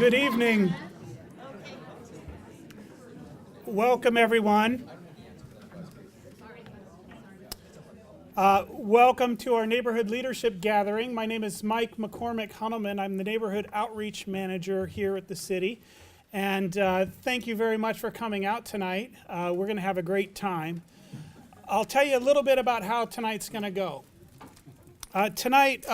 Good evening. Welcome, everyone. Welcome to our neighborhood leadership gathering. My name is Mike McCormick Hunnelman. I'm the neighborhood outreach manager here at the city. And thank you very much for coming out tonight. We're going to have a great time. I'll tell you a little bit about how tonight's going to go. Tonight,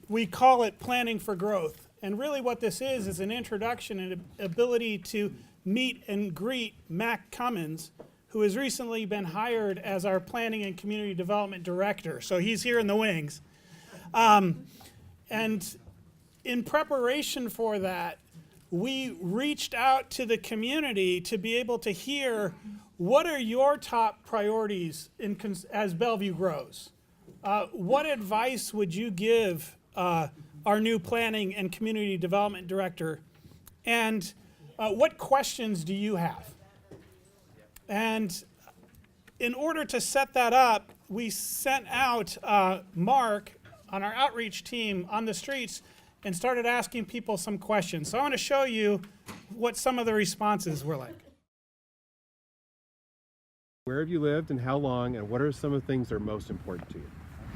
we call it Planning for Growth. And really what this is an introduction and ability to meet and greet Mac Cummins, who has recently been hired as our Planning and Community Development Director. So he's here in the wings. And in preparation for that, we reached out to the community to be able to hear what are your top priorities as Bellevue grows. What advice would you give our new Planning and Community Development Director? And what questions do you have? And in order to set that up, we sent out Mark on our outreach team on the streets and started asking people some questions. So I want to show you what some of the responses were like. Where have you lived and how long, and what are some of the things that are most important to you?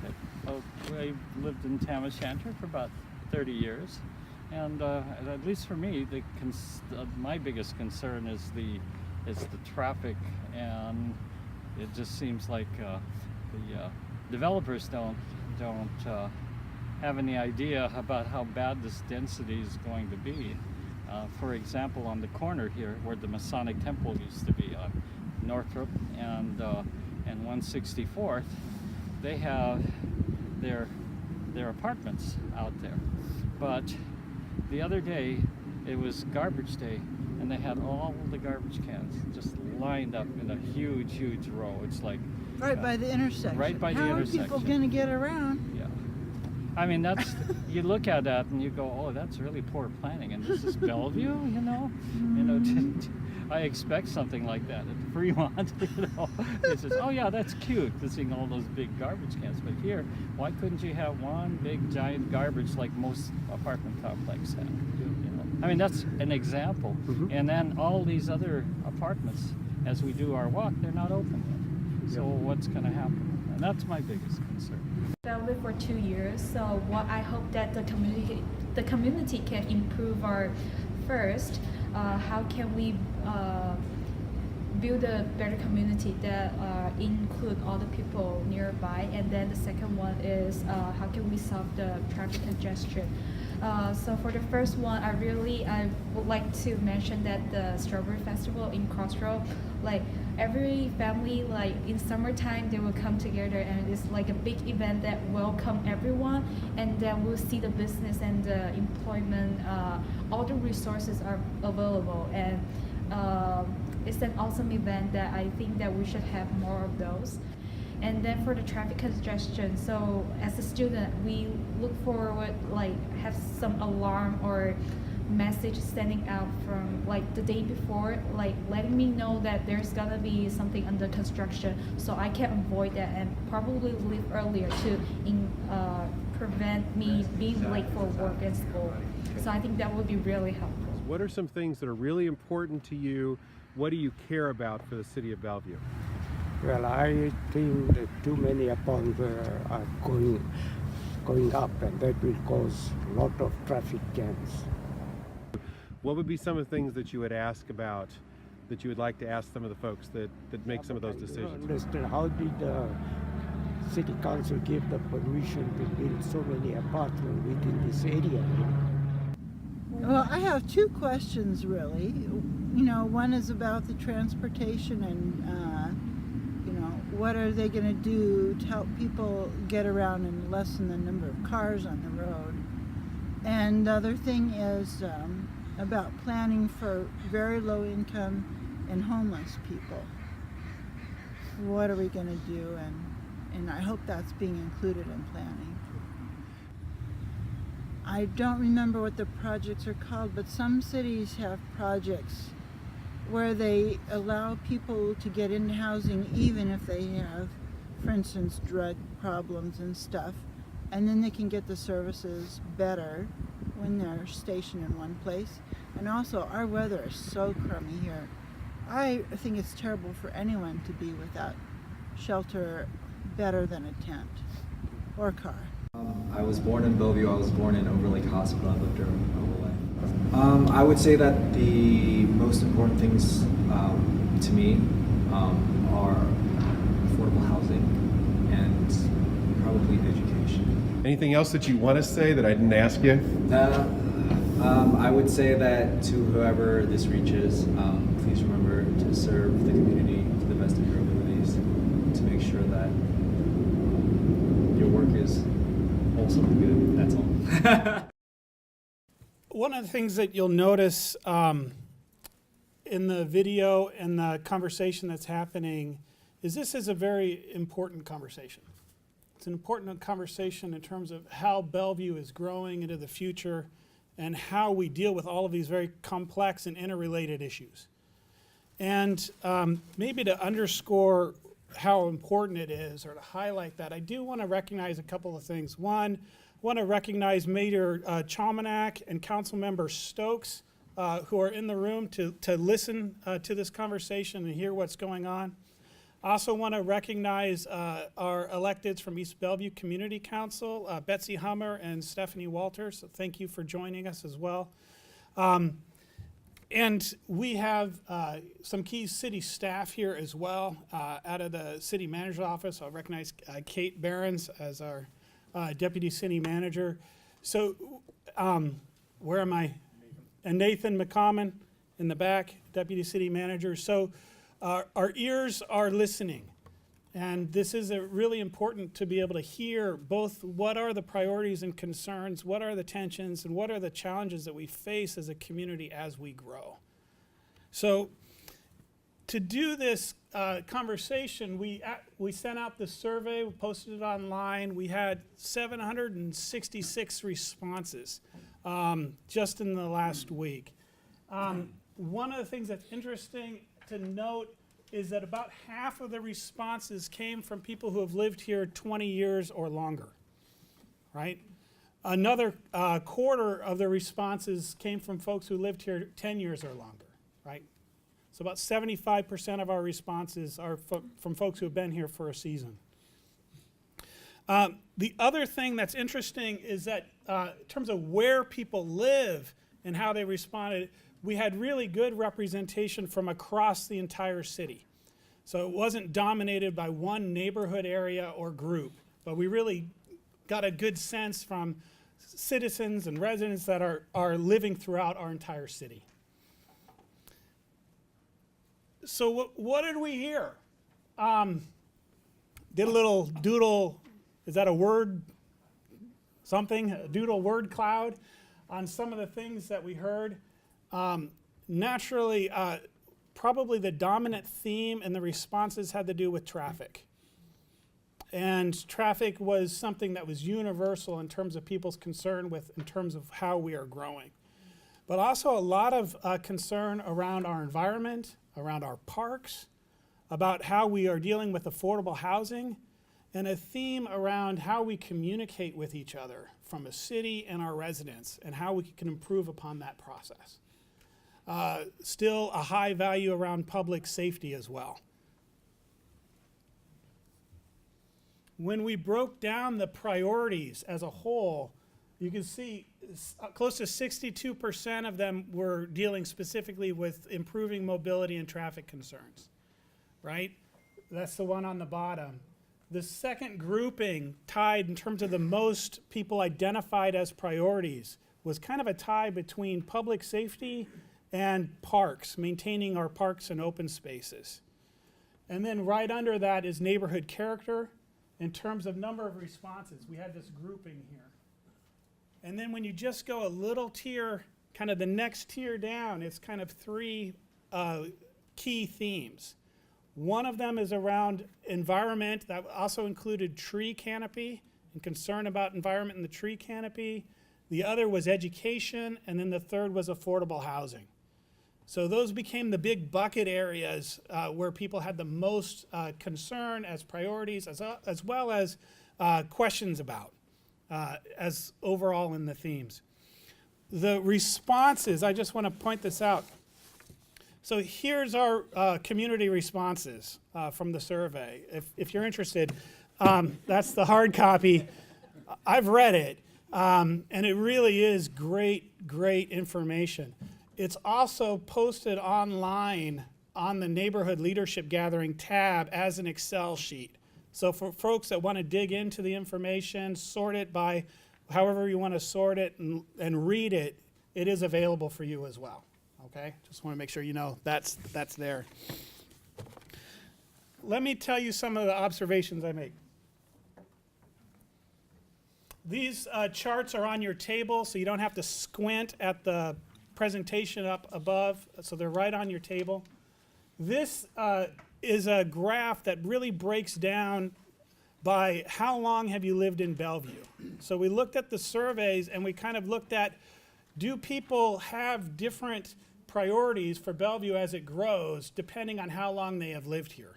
Okay. Well, I lived in Tam-O'Shanter for about 30 years, and at least for me, my biggest concern is the traffic, and it just seems like the developers don't have any idea about how bad this density is going to be. For example, on the corner here, where the Masonic Temple used to be on Northrop and 164th, they have their apartments out there. But the other day, it was garbage day, and they had all the garbage cans just lined up in a huge row. It's like right by the intersection. Right by the intersection. How are people going to get around? Yeah. I mean, that's you look at that and you go, oh, that's really poor planning. And this is Bellevue, you know. You know, I expect something like that at Fremont. You know, it's just, oh yeah, that's cute, seeing all those big garbage cans. But here, why couldn't you have one big giant garbage like most apartment complexes have? You know, I mean, that's an example. And then all these other apartments, as we do our walk, they're not open yet. So what's going to happen? And that's my biggest concern. Bellevue for 2 years, so what I hope that the community can improve are first, how can we build a better community that include all the people nearby, and then the second one is how can we solve the traffic congestion. So for the first one, I would like to mention that the Strawberry Festival in Crossroad, like every family, like in summertime, they will come together, and it's like a big event that welcome everyone, and then we'll see the business and the employment, all the resources are available, and it's an awesome event that I think that we should have more of those. And then for the traffic congestion, so as a student, we look forward, like have some alarm or message sending out from like the day before, like letting me know that there's gonna be something under construction, so I can avoid that and probably leave earlier to prevent me being late for work and school. So I think that would be really helpful. What are some things that are really important to you? What do you care about for the city of Bellevue? Well, I think that too many apartments are going up, and that will cause a lot of traffic jams. What would be some of the things that you would ask about, that you would like to ask some of the folks that make some of those decisions? Understand, how did the city council give the permission to build so many apartments within this area? Well, I have two questions really. You know, one is about the transportation and what are they going to do to help people get around and lessen the number of cars on the road? And the other thing is about planning for very low income and homeless people. What are we going to do? And I hope that's being included in planning. I don't remember what the projects are called, but some cities have projects where they allow people to get into housing even if they have, for instance, drug problems and stuff, and then they can get the services better when they're stationed in one place. And also, our weather is so crummy here. I think it's terrible for anyone to be without shelter better than a tent or car. I was born in Bellevue. I was born in Overlake Hospital. I lived there my whole life. I would say that the most important things to me are affordable housing and probably education. Anything else that you want to say that I didn't ask you? I would say that to whoever this reaches, please remember to serve the community to the best of your abilities, to make sure that your work is wholesome and good. That's all. One of the things that you'll notice in the video and the conversation that's happening is this is a very important conversation. It's an important conversation in terms of how Bellevue is growing into the future and how we deal with all of these very complex and interrelated issues. And maybe to underscore how important it is, or to highlight that, I do want to recognize a couple of things. One, I want to recognize Mayor Chalmanak and Councilmember Stokes, who are in the room to listen to this conversation and hear what's going on. I also want to recognize our electeds from East Bellevue Community Council, Betsy Hummer and Stephanie Walters. So thank you for joining us as well. And we have some key city staff here as well. Out of the city manager's office, I'll recognize Kate Behrens as our deputy city manager. So where am I? And Nathan McCommon in the back, deputy city manager. So our ears are listening. And this is really important to be able to hear both what are the priorities and concerns, what are the tensions, and what are the challenges that we face as a community as we grow. So to do this conversation, we sent out the survey, we posted it online. We had 766 responses just in the last week. One of the things that's interesting to note is that about half of the responses came from people who have lived here 20 years or longer, right? Another quarter of the responses came from folks who lived here 10 years or longer, right? So about 75% of our responses are from folks who have been here for a season. The other thing that's interesting is that in terms of where people live and how they responded, we had really good representation from across the entire city. So it wasn't dominated by one neighborhood area or group, but we really got a good sense from citizens and residents that are living throughout our entire city. So what did we hear? Did a little doodle, is that a word, something? A doodle word cloud on some of the things that we heard. Naturally, probably the dominant theme in the responses had to do with traffic. And traffic was something that was universal in terms of people's concern in terms of how we are growing. But also a lot of concern around our environment, around our parks, about how we are dealing with affordable housing, and a theme around how we communicate with each other from a city and our residents, and how we can improve upon that process. Still a high value around public safety as well. When we broke down the priorities as a whole, you can see close to 62% of them were dealing specifically with improving mobility and traffic concerns, right? That's the one on the bottom. The second grouping tied in terms of the most people identified as priorities was kind of a tie between public safety and parks, maintaining our parks and open spaces. And then right under that is neighborhood character in terms of number of responses. We had this grouping here. And then when you just go a little tier, kind of the next tier down, it's kind of three key themes. One of them is around environment. That also included tree canopy and concern about environment in the tree canopy. The other was education, and then the third was affordable housing. So those became the big bucket areas where people had the most concern as priorities, as well as questions about, as overall in the themes. the responses, I just want to point this out. So here's our community responses from the survey. If you're interested, that's the hard copy. I've read it, and it really is great information. It's also posted online on the Neighborhood Leadership Gathering tab as an Excel sheet. So for folks that want to dig into the information, sort it by however you want to sort it and read it, it is available for you as well. Okay? Just want to make sure you know that's there. Let me tell you some of the observations I make. These charts are on your table, so you don't have to squint at the presentation up above, so they're right on your table. This is a graph that really breaks down by how long have you lived in Bellevue. So we looked at the surveys and we kind of looked at, do people have different priorities for Bellevue as it grows depending on how long they have lived here?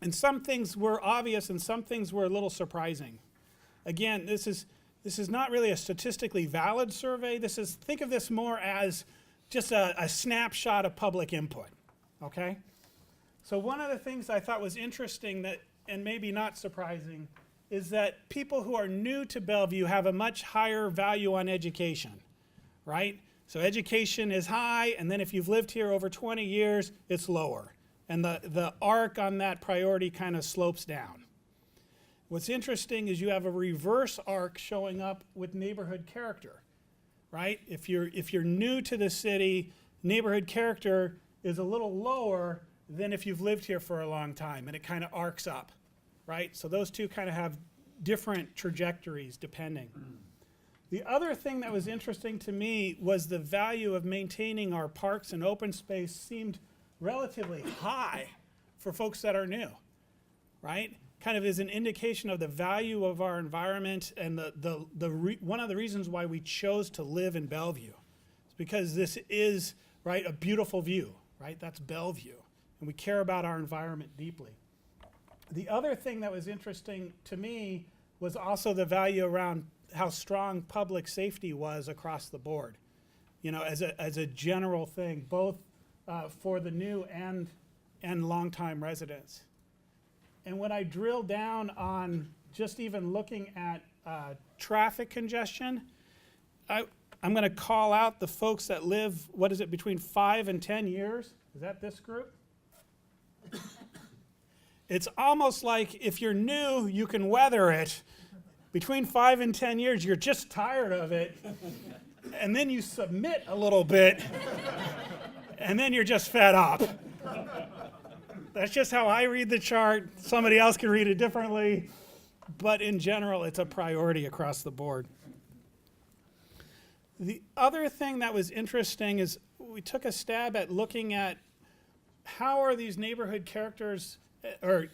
And some things were obvious and some things were a little surprising. Again, this is not really a statistically valid survey. Think of this more as just a snapshot of public input, okay? So one of the things I thought was interesting that, and maybe not surprising, is that people who are new to Bellevue have a much higher value on education, right? So education is high, and then if you've lived here over 20 years, it's lower. And the arc on that priority kind of slopes down. What's interesting is you have a reverse arc showing up with neighborhood character, right? If you're new to the city, neighborhood character is a little lower than if you've lived here for a long time, and it kind of arcs up, right? So those two kind of have different trajectories depending. The other thing that was interesting to me was the value of maintaining our parks and open space seemed relatively high for folks that are new, right? Kind of is an indication of the value of our environment and one of the reasons why we chose to live in Bellevue is because this is, right, a beautiful view, right? That's Bellevue, and we care about our environment deeply. The other thing that was interesting to me was also the value around how strong public safety was across the board, you know, as a general thing, both for the new and longtime residents. And when I drill down on just even looking at traffic congestion, I'm going to call out the folks that live, what is it, between 5 and 10 years? Is that this group? It's almost like if you're new, you can weather it. Between 5 and 10 years, you're just tired of it. And then you submit a little bit, and then you're just fed up. That's just how I read the chart. Somebody else can read it differently. But in general, it's a priority across the board. The other thing that was interesting is we took a stab at looking at how are these neighborhood characters or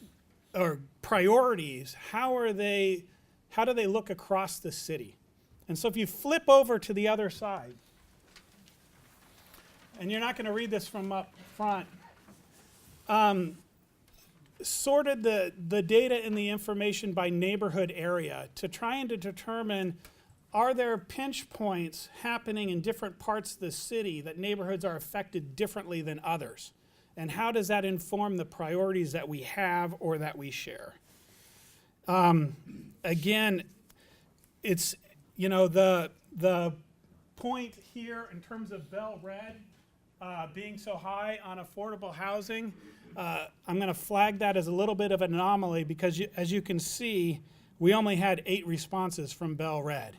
priorities, how do they look across the city? And so if you flip over to the other side, and you're not going to read this from up front, sorted the data and the information by neighborhood area to try and to determine, are there pinch points happening in different parts of the city that neighborhoods are affected differently than others? And how does that inform the priorities that we have or that we share? Again, it's, you know, the point here in terms of Bell Red being so high on affordable housing, I'm going to flag that as a little bit of an anomaly because as you can see, we only had 8 responses from Bell Red.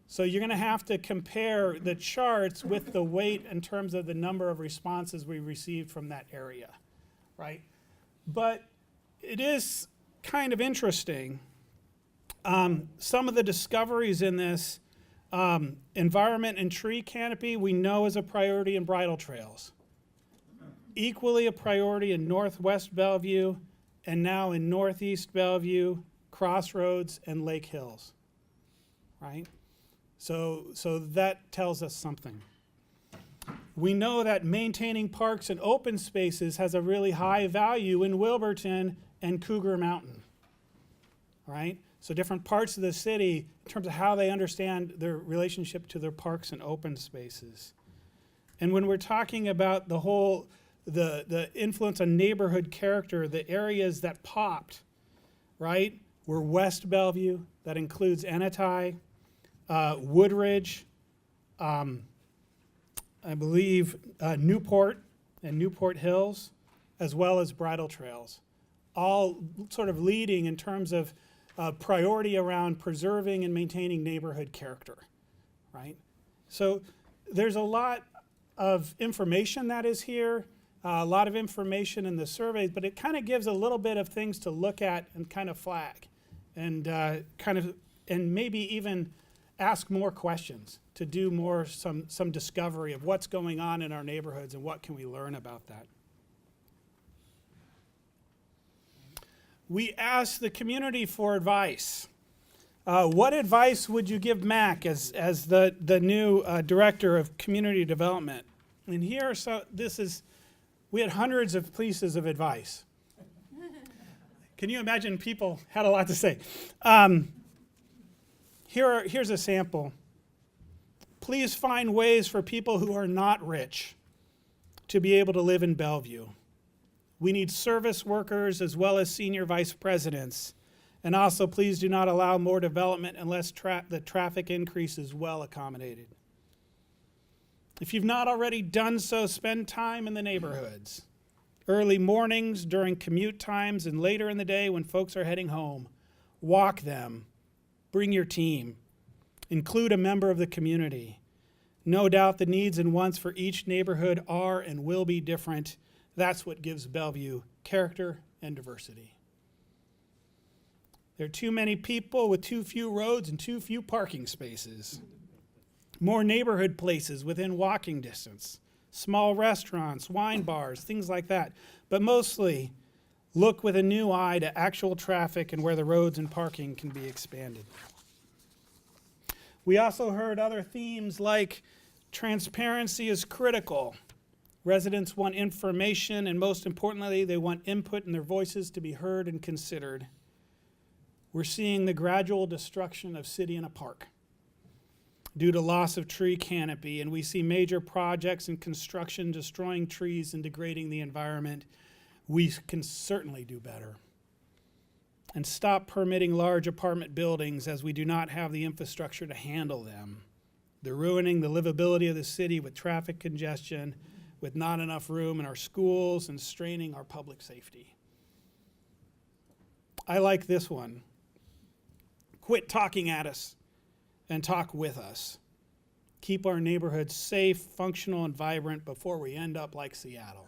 So you're going to have to compare the charts with the weight in terms of the number of responses we received from that area, right? But it is kind of interesting. Some of the discoveries in this, environment and tree canopy we know is a priority in bridle trails. Equally a priority in Northwest Bellevue and now in Northeast Bellevue, Crossroads, and Lake Hills, right? So that tells us something. We know that maintaining parks and open spaces has a really high value in Wilburton and Cougar Mountain. right? So different parts of the city in terms of how they understand their relationship to their parks and open spaces. And when we're talking about the influence on neighborhood character, the areas that popped, right, were West Bellevue, that includes Anatai, Woodridge, I believe Newport and Newport Hills, as well as Bridle Trails, all sort of leading in terms of priority around preserving and maintaining neighborhood character, right? So there's a lot of information that is here, a lot of information in the surveys, but it kind of gives a little bit of things to look at and kind of flag, and and maybe even ask more questions to do more some discovery of what's going on in our neighborhoods and what can we learn about that. We asked the community for advice. What advice would you give Mac as the new director of community development? And here are some, we had hundreds of pieces of advice. Can you imagine people had a lot to say? Here's a sample. Please find ways for people who are not rich to be able to live in Bellevue. We need service workers as well as senior vice presidents. And also, please do not allow more development unless the traffic increase is well accommodated. If you've not already done so, spend time in the neighborhoods. Early mornings, during commute times, and later in the day when folks are heading home. Walk them. Bring your team. Include a member of the community. No doubt the needs and wants for each neighborhood are and will be different. That's what gives Bellevue character and diversity. There are too many people with too few roads and too few parking spaces. More neighborhood places within walking distance. Small restaurants, wine bars, things like that. But mostly, look with a new eye to actual traffic and where the roads and parking can be expanded. We also heard other themes like transparency is critical. Residents want information, and most importantly, they want input and their voices to be heard and considered. We're seeing the gradual destruction of city in a park due to loss of tree canopy, and we see major projects and construction destroying trees and degrading the environment. We can certainly do better. And stop permitting large apartment buildings as we do not have the infrastructure to handle them. They're ruining the livability of the city with traffic congestion, with not enough room in our schools, and straining our public safety. I like this one. Quit talking at us and talk with us. Keep our neighborhoods safe, functional, and vibrant before we end up like Seattle.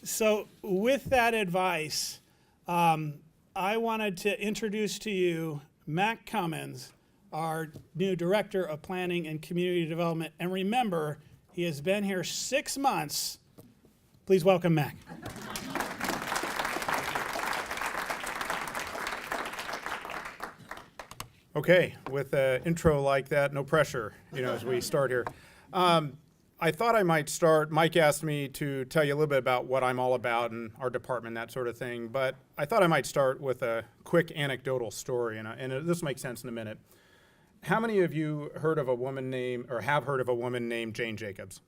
So with that advice, I wanted to introduce to you Mac Cummins, our new Director of Planning and Community Development. And remember, he has been here 6 months. Please welcome Mac. Okay, with an intro like that, no pressure, as we start here. I thought I might start. Mike asked me to tell you a little bit about what I'm all about and our department, that sort of thing. But I thought I might start with a quick anecdotal story, and this makes sense in a minute. How many of you heard of a woman named, or have heard of a woman named Jane Jacobs?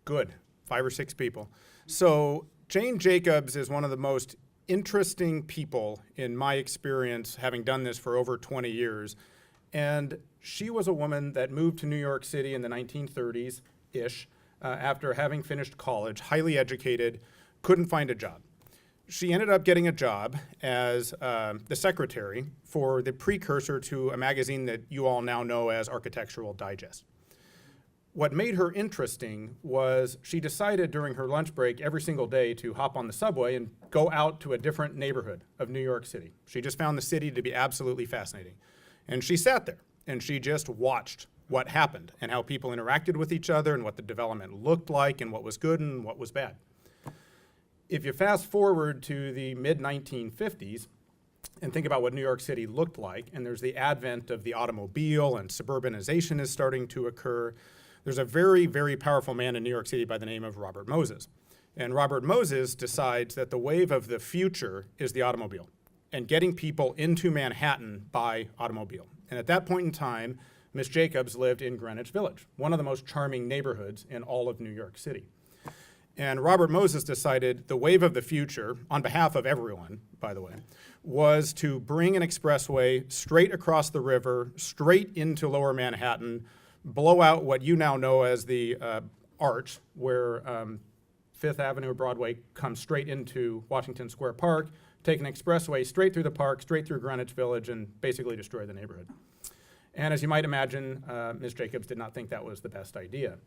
Good, 5 or 6 people. So Jane Jacobs is one of the most interesting people in my experience, having done this for over 20 years. And she was a woman that moved to New York City in the 1930s-ish, after having finished college, highly educated, couldn't find a job. She ended up getting a job as the secretary for the precursor to a magazine that you all now know as Architectural Digest. What made her interesting was she decided during her lunch break every single day to hop on the subway and go out to a different neighborhood of New York City. She just found the city to be absolutely fascinating. And she sat there and she just watched what happened and how people interacted with each other and what the development looked like and what was good and what was bad. If you fast forward to the mid-1950s and think about what New York City looked like, and there's the advent of the automobile and suburbanization is starting to occur, there's a very, very powerful man in New York City by the name of Robert Moses. And Robert Moses decides that the wave of the future is the automobile and getting people into Manhattan by automobile. And at that point in time, Miss Jacobs lived in Greenwich Village, one of the most charming neighborhoods in all of New York City. And Robert Moses decided the wave of the future, on behalf of everyone, by the way, was to bring an expressway straight across the river, straight into Lower Manhattan, blow out what you now know as the arch, where Fifth Avenue or Broadway comes straight into Washington Square Park, take an expressway straight through the park, straight through Greenwich Village, and basically destroy the neighborhood. And as you might imagine, Ms. Jacobs did not think that was the best idea.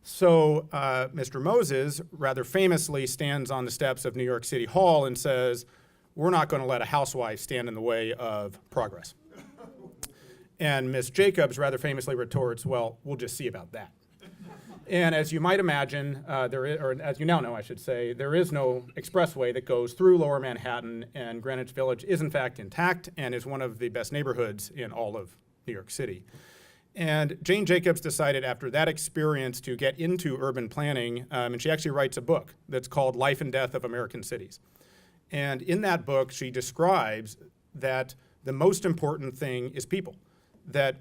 So Mr. Moses rather famously stands on the steps of New York City Hall and says, "We're not going to let a housewife stand in the way of progress." And Ms. Jacobs rather famously retorts, "Well, we'll just see about that." And as you might imagine, or as you now know, I should say, there is no expressway that goes through Lower Manhattan, and Greenwich Village is in fact intact and is one of the best neighborhoods in all of New York City. And Jane Jacobs decided after that experience to get into urban planning, and she actually writes a book that's called Life and Death of American Cities. And in that book, she describes that the most important thing is people, that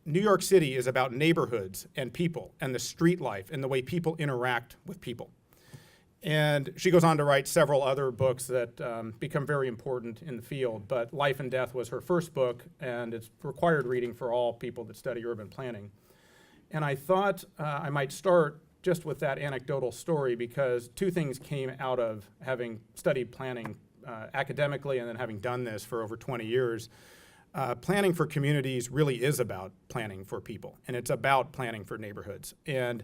New York City is about neighborhoods and people and the street life and the way people interact with people. And she goes on to write several other books that become very important in the field, but Life and Death was her first book, and it's required reading for all people that study urban planning. And I thought I might start just with that anecdotal story because two things came out of having studied planning academically and then having done this for over 20 years. Planning for communities really is about planning for people, and it's about planning for neighborhoods. And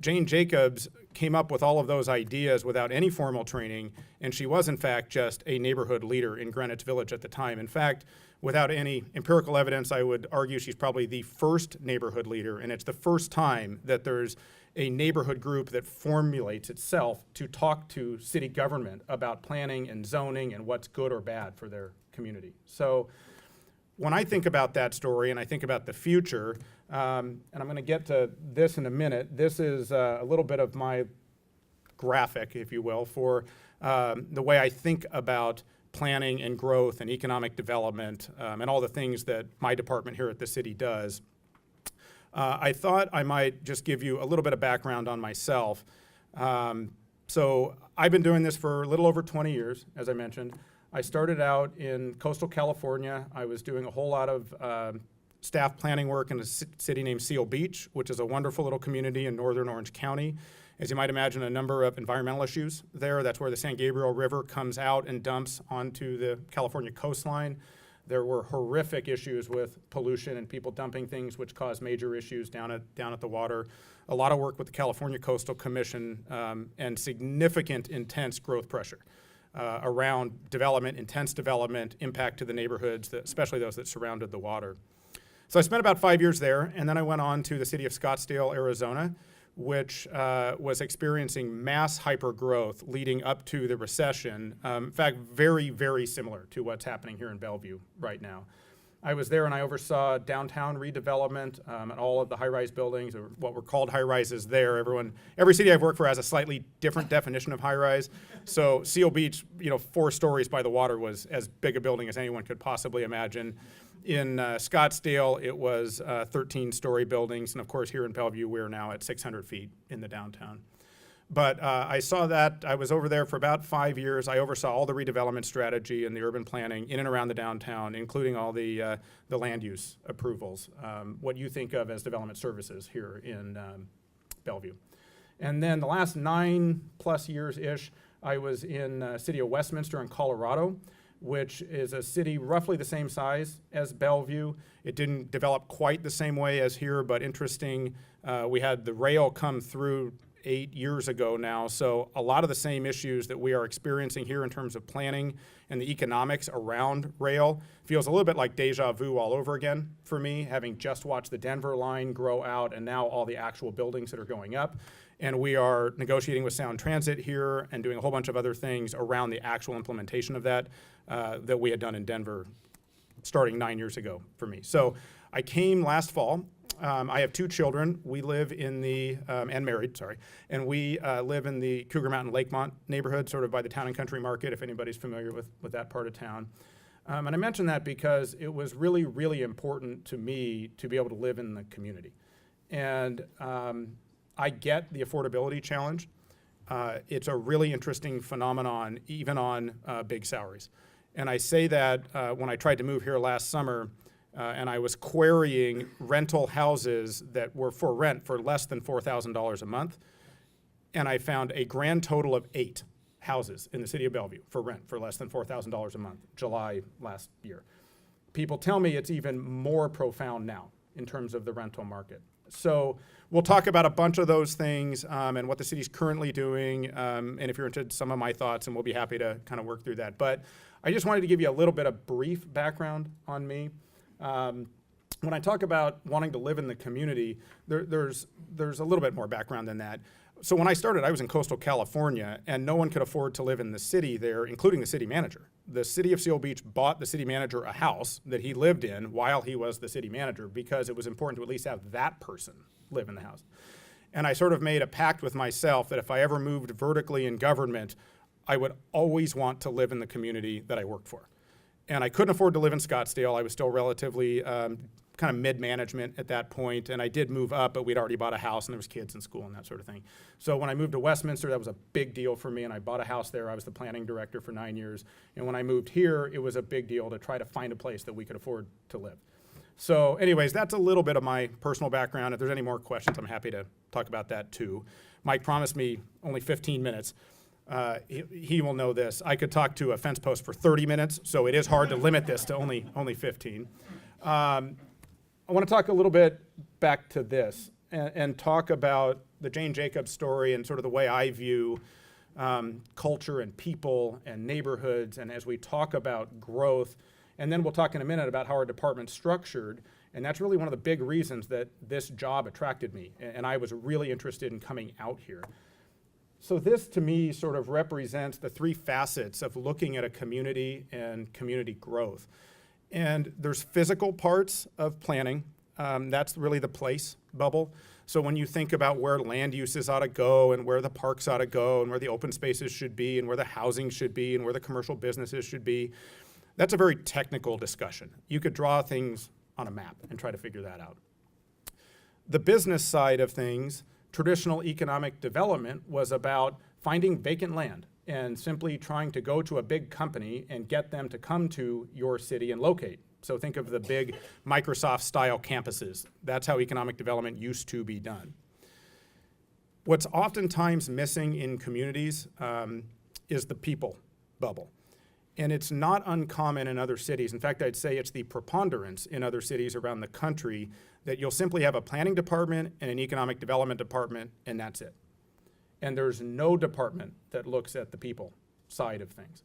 Jane Jacobs came up with all of those ideas without any formal training, and she was in fact just a neighborhood leader in Greenwich Village at the time. In fact, without any empirical evidence, I would argue she's probably the first neighborhood leader, and it's the first time that there's a neighborhood group that formulates itself to talk to city government about planning and zoning and what's good or bad for their community. So when I think about that story and I think about the future, and I'm going to get to this in a minute, this is a little bit of my graphic, if you will, for the way I think about planning and growth and economic development and all the things that my department here at the city does. I thought I might just give you a little bit of background on myself. So I've been doing this for a little over 20 years, as I mentioned. I started out in coastal California. I was doing a whole lot of staff planning work in a city named Seal Beach, which is a wonderful little community in northern Orange County. As you might imagine, a number of environmental issues there. That's where the San Gabriel River comes out and dumps onto the California coastline. There were horrific issues with pollution and people dumping things, which caused major issues down at the water. A lot of work with the California Coastal Commission and significant, intense growth pressure around development, intense development, impact to the neighborhoods, especially those that surrounded the water. So I spent about 5 years there, and then I went on to the city of Scottsdale, Arizona, which was experiencing mass hypergrowth leading up to the recession. In fact, very, very similar to what's happening here in Bellevue right now. I was there and I oversaw downtown redevelopment and all of the high-rise buildings, or what were called high-rises there. Every city I've worked for has a slightly different definition of high-rise. So Seal Beach, 4 stories by the water was as big a building as anyone could possibly imagine. In Scottsdale, it was 13-story buildings, and of course here in Bellevue, we're now at 600 feet in the downtown. But I saw that. I was over there for about 5 years. I oversaw all the redevelopment strategy and the urban planning in and around the downtown, including all the land use approvals, what you think of as development services here in Bellevue. And then the last 9+ years-ish, I was in city of Westminster in Colorado, which is a city roughly the same size as Bellevue. It didn't develop quite the same way as here, but interesting. We had the rail come through 8 years ago now, so a lot of the same issues that we are experiencing here in terms of planning and the economics around rail feels a little bit like deja vu all over again for me, having just watched the Denver line grow out and now all the actual buildings that are going up. And we are negotiating with Sound Transit here and doing a whole bunch of other things around the actual implementation of that that we had done in Denver starting 9 years ago for me. So I came last fall I have 2 children. We live in the, and married, sorry, and we live in the Cougar Mountain Lakemont neighborhood, sort of by the Town and Country Market, if anybody's familiar with that part of town. And I mention that because it was really, really important to me to be able to live in the community. And I get the affordability challenge. It's a really interesting phenomenon, even on big salaries. And I say that when I tried to move here last summer, and I was querying rental houses that were for rent for less than $4,000 a month, and I found a grand total of 8 houses in the city of Bellevue for rent for less than $4,000 a month, July last year. People tell me it's even more profound now in terms of the rental market. So we'll talk about a bunch of those things and what the city's currently doing, and if you're interested, some of my thoughts, and we'll be happy to kind of work through that. But I just wanted to give you a little bit of brief background on me. When I talk about wanting to live in the community, there's a little bit more background than that. So when I started, I was in coastal California, and no one could afford to live in the city there, including the city manager. The city of Seal Beach bought the city manager a house that he lived in while he was the city manager because it was important to at least have that person live in the house. And I sort of made a pact with myself that if I ever moved vertically in government, I would always want to live in the community that I worked for. And I couldn't afford to live in Scottsdale. I was still relatively kind of mid-management at that point, and I did move up, but we'd already bought a house, and there was kids in school and that sort of thing. So when I moved to Westminster, that was a big deal for me, and I bought a house there. I was the planning director for 9 years. And when I moved here, it was a big deal to try to find a place that we could afford to live. So anyways, that's a little bit of my personal background. If there's any more questions, I'm happy to talk about that too. Mike promised me only 15 minutes. He will know this. I could talk to a fence post for 30 minutes, so it is hard to limit this to only 15. I want to talk a little bit back to this and talk about the Jane Jacobs story and sort of the way I view culture and people and neighborhoods, and as we talk about growth. And then we'll talk in a minute about how our department's structured, and that's really one of the big reasons that this job attracted me, and I was really interested in coming out here. So this, to me, sort of represents the 3 facets of looking at a community and community growth. And there's physical parts of planning. That's really the place bubble. So when you think about where land uses ought to go and where the parks ought to go and where the open spaces should be and where the housing should be and where the commercial businesses should be, that's a very technical discussion. You could draw things on a map and try to figure that out. The business side of things, traditional economic development was about finding vacant land and simply trying to go to a big company and get them to come to your city and locate. So think of the big Microsoft-style campuses. That's how economic development used to be done. What's oftentimes missing in communities is the people bubble. And it's not uncommon in other cities. In fact, I'd say it's the preponderance in other cities around the country that you'll simply have a planning department and an economic development department, and that's it. And there's no department that looks at the people side of things.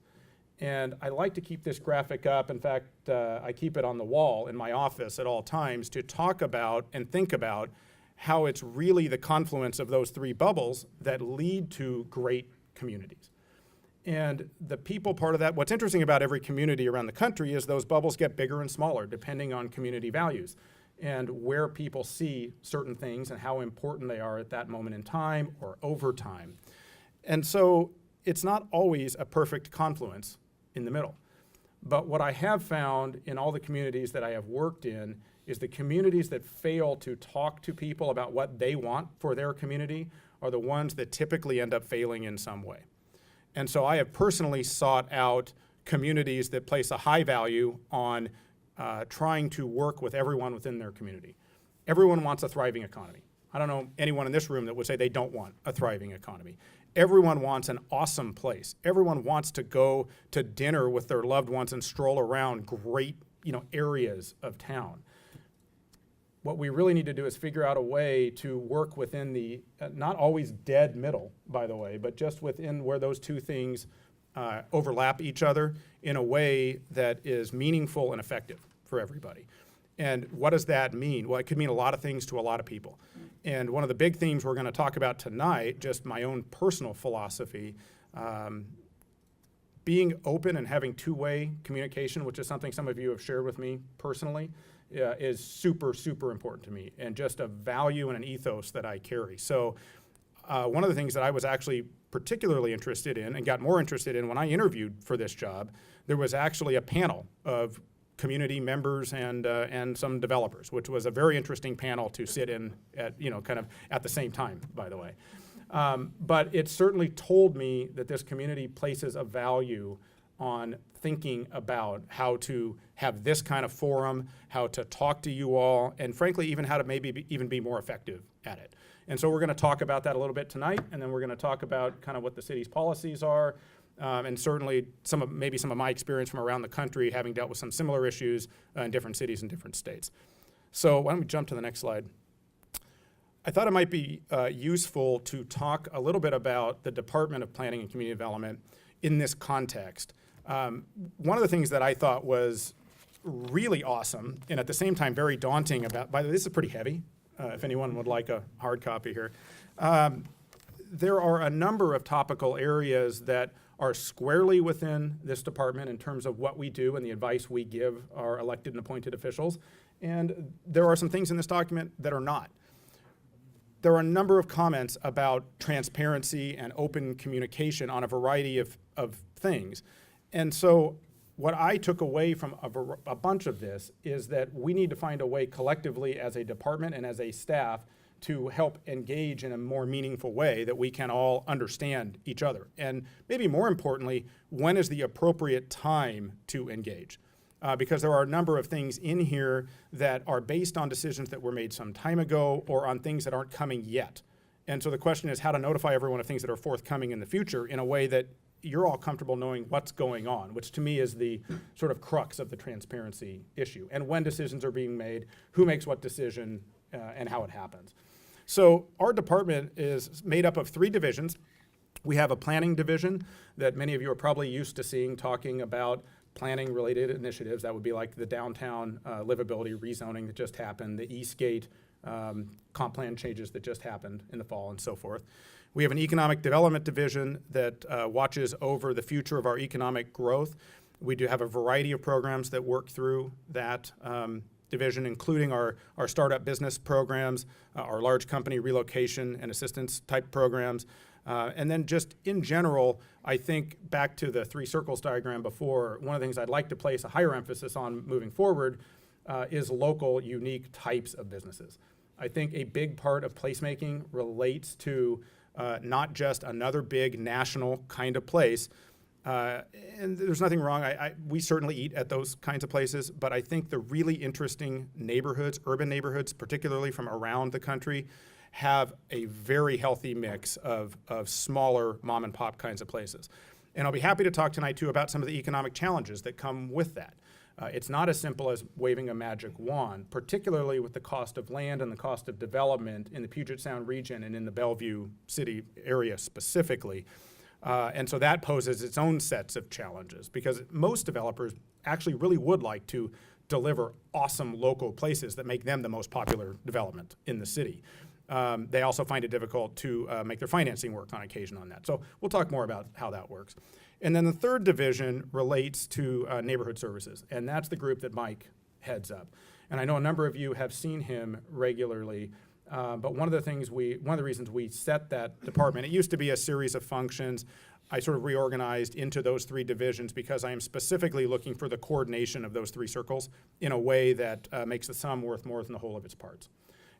And I like to keep this graphic up. In fact, I keep it on the wall in my office at all times to talk about and think about how it's really the confluence of those 3 bubbles that lead to great communities. And the people part of that, what's interesting about every community around the country is those bubbles get bigger and smaller depending on community values and where people see certain things and how important they are at that moment in time or over time. And so it's not always a perfect confluence in the middle. But what I have found in all the communities that I have worked in is the communities that fail to talk to people about what they want for their community are the ones that typically end up failing in some way. And so I have personally sought out communities that place a high value on trying to work with everyone within their community. Everyone wants a thriving economy. I don't know anyone in this room that would say they don't want a thriving economy. Everyone wants an awesome place. Everyone wants to go to dinner with their loved ones and stroll around great, areas of town. What we really need to do is figure out a way to work within the, not always dead middle, by the way, but just within where those 2 things overlap each other in a way that is meaningful and effective for everybody. And what does that mean? Well, it could mean a lot of things to a lot of people. And one of the big themes we're going to talk about tonight, just my own personal philosophy, being open and having 2-way communication, which is something some of you have shared with me personally, is super, super important to me, and just a value and an ethos that I carry. So one of the things that I was actually particularly interested in and got more interested in when I interviewed for this job, there was actually a panel of community members and some developers, which was a very interesting panel to sit in at, kind of at the same time, by the way. But it certainly told me that this community places a value on thinking about how to have this kind of forum, how to talk to you all, and frankly, even how to maybe even be more effective at it. And so we're going to talk about that a little bit tonight, and then we're going to talk about kind of what the city's policies are, and certainly maybe some of my experience from around the country, having dealt with some similar issues in different cities and different states. So why don't we jump to the next slide? I thought it might be useful to talk a little bit about the Department of Planning and Community Development in this context. One of the things that I thought was really awesome, and at the same time very daunting about, by the way, this is pretty heavy, if anyone would like a hard copy here. There are a number of topical areas that are squarely within this department in terms of what we do and the advice we give our elected and appointed officials. And there are some things in this document that are not. There are a number of comments about transparency and open communication on a variety of things. And so what I took away from a bunch of this is that we need to find a way collectively as a department and as a staff to help engage in a more meaningful way that we can all understand each other. And maybe more importantly, when is the appropriate time to engage? Because there are a number of things in here that are based on decisions that were made some time ago or on things that aren't coming yet. And so the question is how to notify everyone of things that are forthcoming in the future in a way that you're all comfortable knowing what's going on, which to me is the sort of crux of the transparency issue, and when decisions are being made, who makes what decision, and how it happens. So our department is made up of 3 divisions. We have a planning division that many of you are probably used to seeing talking about planning related initiatives. That would be like the downtown livability rezoning that just happened, the Eastgate comp plan changes that just happened in the fall, and so forth. We have an economic development division that watches over the future of our economic growth. We do have a variety of programs that work through that division, including our startup business programs, our large company relocation and assistance type programs. And then just in general, I think back to the 3 circles diagram before, one of the things I'd like to place a higher emphasis on moving forward is local, unique types of businesses. I think a big part of placemaking relates to not just another big national kind of place. And there's nothing wrong. We certainly eat at those kinds of places, but I think the really interesting neighborhoods, urban neighborhoods, particularly from around the country, have a very healthy mix of smaller mom and pop kinds of places. And I'll be happy to talk tonight too about some of the economic challenges that come with that. It's not as simple as waving a magic wand, particularly with the cost of land and the cost of development in the Puget Sound region and in the Bellevue city area specifically. And so that poses its own sets of challenges because most developers actually really would like to deliver awesome local places that make them the most popular development in the city. They also find it difficult to make their financing work on occasion on that. So we'll talk more about how that works. And then the third division relates to neighborhood services, and that's the group that Mike heads up. And I know a number of you have seen him regularly, but one of the reasons we set that department, it used to be a series of functions. I sort of reorganized into those 3 divisions because I am specifically looking for the coordination of those 3 circles in a way that makes the sum worth more than the whole of its parts.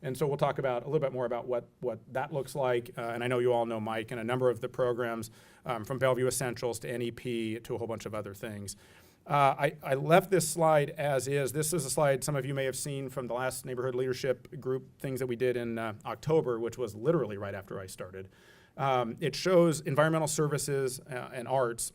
And so we'll talk about a little bit more about what that looks like. And I know you all know Mike and a number of the programs from Bellevue Essentials to NEP to a whole bunch of other things. I left this slide as is. This is a slide some of you may have seen from the last neighborhood leadership group things that we did in October, which was literally right after I started. It shows environmental services and arts.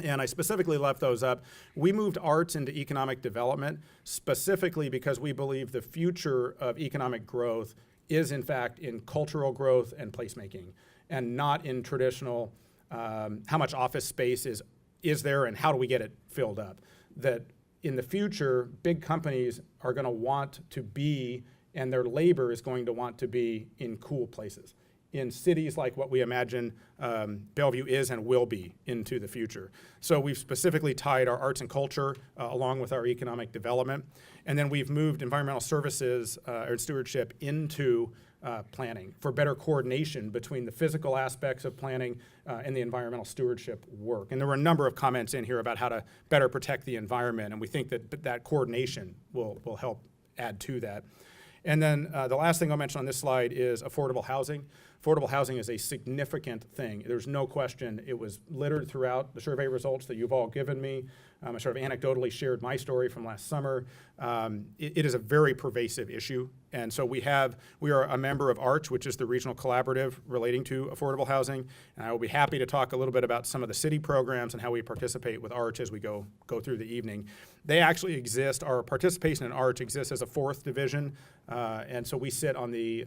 And I specifically left those up. We moved arts into economic development specifically because we believe the future of economic growth is in fact in cultural growth and placemaking and not in traditional how much office space is there and how do we get it filled up. That in the future, big companies are going to want to be, and their labor is going to want to be in cool places, in cities like what we imagine Bellevue is and will be into the future. So we've specifically tied our arts and culture along with our economic development. And then we've moved environmental services or stewardship into planning for better coordination between the physical aspects of planning and the environmental stewardship work. And there were a number of comments in here about how to better protect the environment, and we think that that coordination will help add to that. And then the last thing I'll mention on this slide is affordable housing. Affordable housing is a significant thing. There's no question. It was littered throughout the survey results that you've all given me. I sort of anecdotally shared my story from last summer. It is a very pervasive issue. And so we are a member of ARCH, which is the regional collaborative relating to affordable housing. And I will be happy to talk a little bit about some of the city programs and how we participate with ARCH as we go through the evening. They actually exist, our participation in ARCH exists as a fourth division. And so we sit on the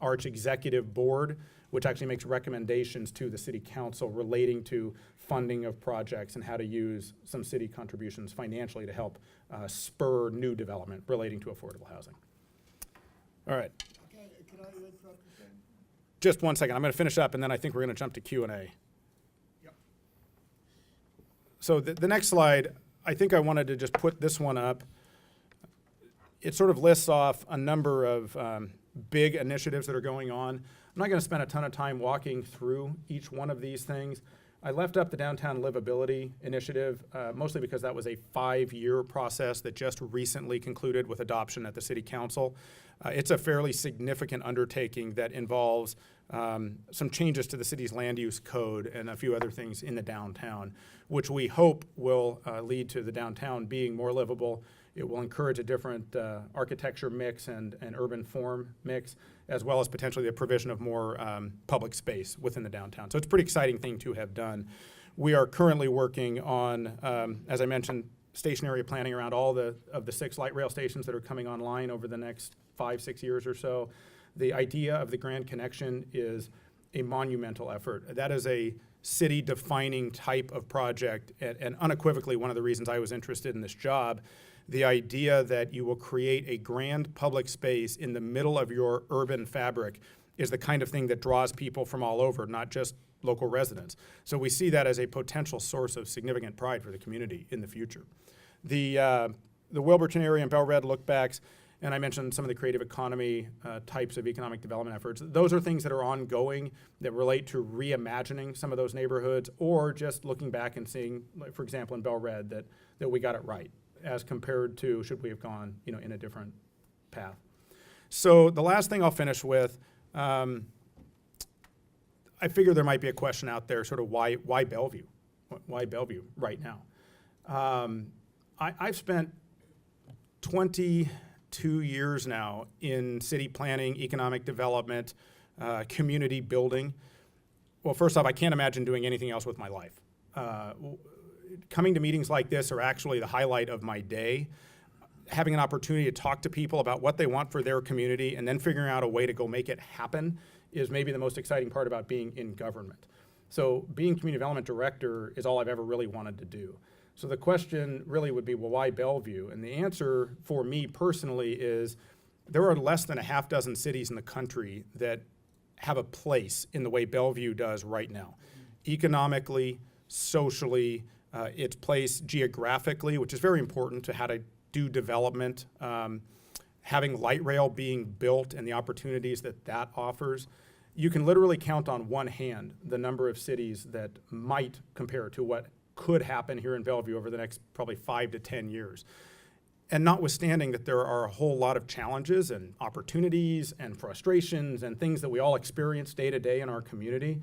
ARCH executive board, which actually makes recommendations to the city council relating to funding of projects and how to use some city contributions financially to help spur new development relating to affordable housing. All right. Can I interrupt you, Sam? Just one second. I'm going to finish up, and then I think we're going to jump to Q&A. Yep. So the next slide, I think I wanted to just put this one up. It sort of lists off a number of big initiatives that are going on. I'm not going to spend a ton of time walking through each one of these things. I left up the Downtown Livability Initiative, mostly because that was a 5-year process that just recently concluded with adoption at the City Council. It's a fairly significant undertaking that involves some changes to the city's land use code and a few other things in the downtown, which we hope will lead to the downtown being more livable. It will encourage a different architecture mix and urban form mix, as well as potentially the provision of more public space within the downtown. So it's a pretty exciting thing to have done. We are currently working on, as I mentioned, station area planning around all of the 6 light rail stations that are coming online over the next 5-6 years or so. The idea of the Grand Connection is a monumental effort. That is a city-defining type of project, and unequivocally one of the reasons I was interested in this job. The idea that you will create a grand public space in the middle of your urban fabric is the kind of thing that draws people from all over, not just local residents. So we see that as a potential source of significant pride for the community in the future. The Wilburton area and Bell Red lookbacks, and I mentioned some of the creative economy types of economic development efforts. Those are things that are ongoing that relate to reimagining some of those neighborhoods, or just looking back and seeing, like, for example, in Bell Red, that we got it right, as compared to should we have gone, in a different path. So the last thing I'll finish with, I figure there might be a question out there, sort of why Bellevue? Why Bellevue right now? I've spent 22 years now in city planning, economic development, community building. Well, first off, I can't imagine doing anything else with my life. Coming to meetings like this are actually the highlight of my day. Having an opportunity to talk to people about what they want for their community and then figuring out a way to go make it happen is maybe the most exciting part about being in government. So being community development director is all I've ever really wanted to do. So the question really would be, well, why Bellevue? And the answer for me personally is there are less than a half dozen cities in the country that have a place in the way Bellevue does right now. Economically, socially, its place geographically, which is very important to how to do development, having light rail being built and the opportunities that offers. You can literally count on one hand the number of cities that might compare to what could happen here in Bellevue over the next probably 5 to 10 years. And notwithstanding that there are a whole lot of challenges and opportunities and frustrations and things that we all experience day to day in our community,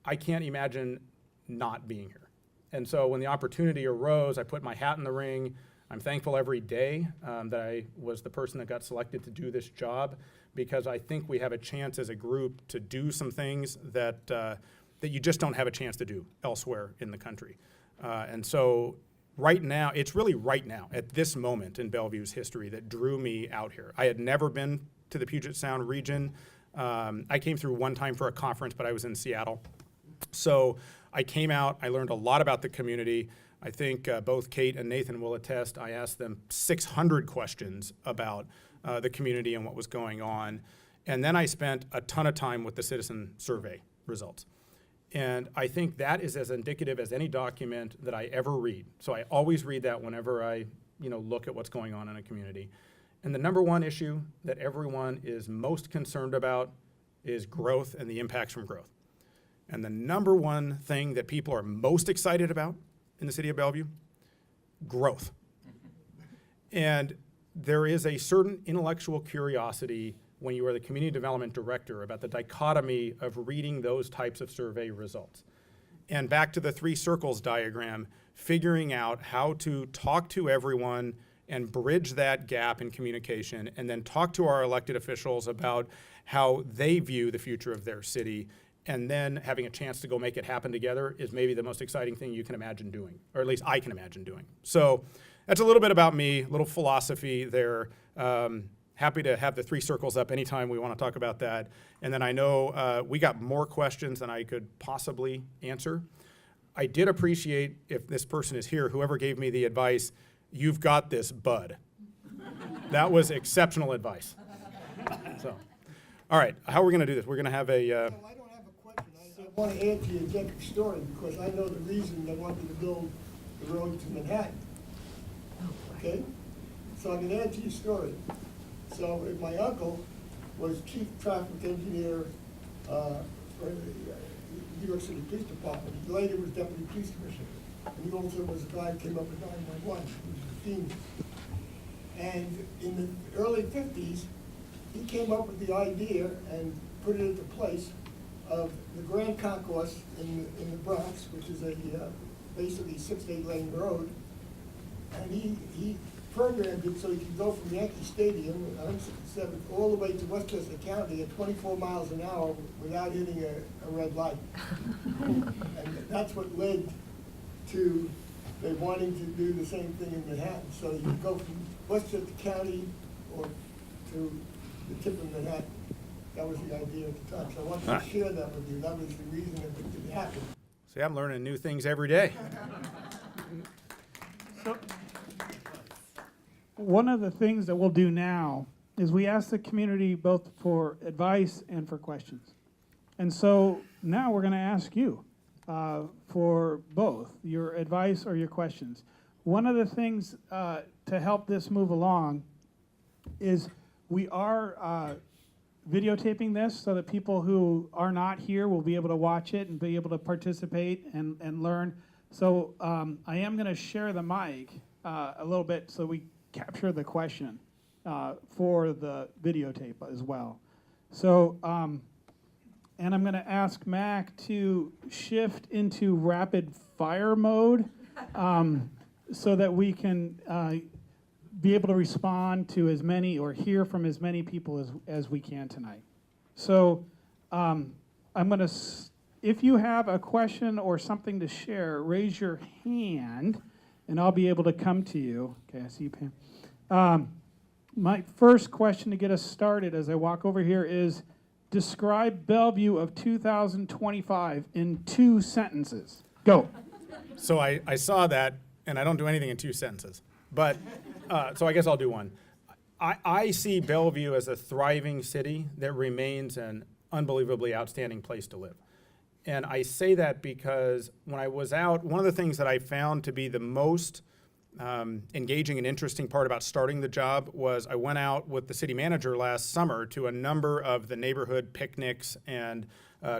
I can't imagine not being here. And so when the opportunity arose, I put my hat in the ring. I'm thankful every day that I was the person that got selected to do this job, because I think we have a chance as a group to do some things that you just don't have a chance to do elsewhere in the country. And so right now, it's really right now, at this moment in Bellevue's history, that drew me out here. I had never been to the Puget Sound region. I came through one time for a conference, but I was in Seattle. So I came out, I learned a lot about the community. I think both Kate and Nathan will attest. I asked them 600 questions about the community and what was going on. And then I spent a ton of time with the citizen survey results. And I think that is as indicative as any document that I ever read. So I always read that whenever I look at what's going on in a community. And the number one issue that everyone is most concerned about is growth and the impacts from growth. And the number one thing that people are most excited about in the city of Bellevue, growth. And there is a certain intellectual curiosity when you are the community development director about the dichotomy of reading those types of survey results. And back to the 3 circles diagram, figuring out how to talk to everyone and bridge that gap in communication, and then talk to our elected officials about how they view the future of their city, and then having a chance to go make it happen together is maybe the most exciting thing you can imagine doing, or at least I can imagine doing. So that's a little bit about me, a little philosophy there. Happy to have the 3 circles up anytime we want to talk about that. And then I know we got more questions than I could possibly answer. I did appreciate, if this person is here, whoever gave me the advice, "You've got this, bud." That was exceptional advice. So, all right, how are we going to do this? We're going to have a... No, I don't have a question. I want to add to your Jacob's story because I know the reason they wanted to build the road to Manhattan. Okay? So I can add to your story. So my uncle was chief traffic engineer for the New York City Police Department. He later was deputy police commissioner. And he also was the guy who came up with 911, which was the FEMA. And in the early 50s, he came up with the idea and put it into place of the Grand Concourse in the Bronx, which is a basically 6 to 8 lane road. And he programmed it so he could go from Yankee Stadium, 167, all the way to Westchester County at 24 miles an hour without hitting a red light. And that's what led to they wanting to do the same thing in Manhattan. So you could go from Westchester County or to the tip of Manhattan. That was the idea at the time. So I wanted to share that with you. That was the reason that it did happen. See, I'm learning new things every day. So, one of the things that we'll do now is we ask the community both for advice and for questions. And so now we're going to ask you for both your advice or your questions. One of the things to help this move along is we are videotaping this so that people who are not here will be able to watch it and be able to participate and learn. So I am going to share the mic a little bit so we capture the question for the videotape as well. So, and I'm going to ask Mac to shift into rapid fire mode so that we can be able to respond to as many or hear from as many people as we can tonight. So I'm going to, if you have a question or something to share, raise your hand and I'll be able to come to you. Okay, I see you, Pam. My first question to get us started as I walk over here is, describe Bellevue of 2025 in 2 sentences. Go. So I saw that, and I don't do anything in 2 sentences. But, so I guess I'll do one. I see Bellevue as a thriving city that remains an unbelievably outstanding place to live. And I say that because when I was out, one of the things that I found to be the most engaging and interesting part about starting the job was I went out with the city manager last summer to a number of the neighborhood picnics and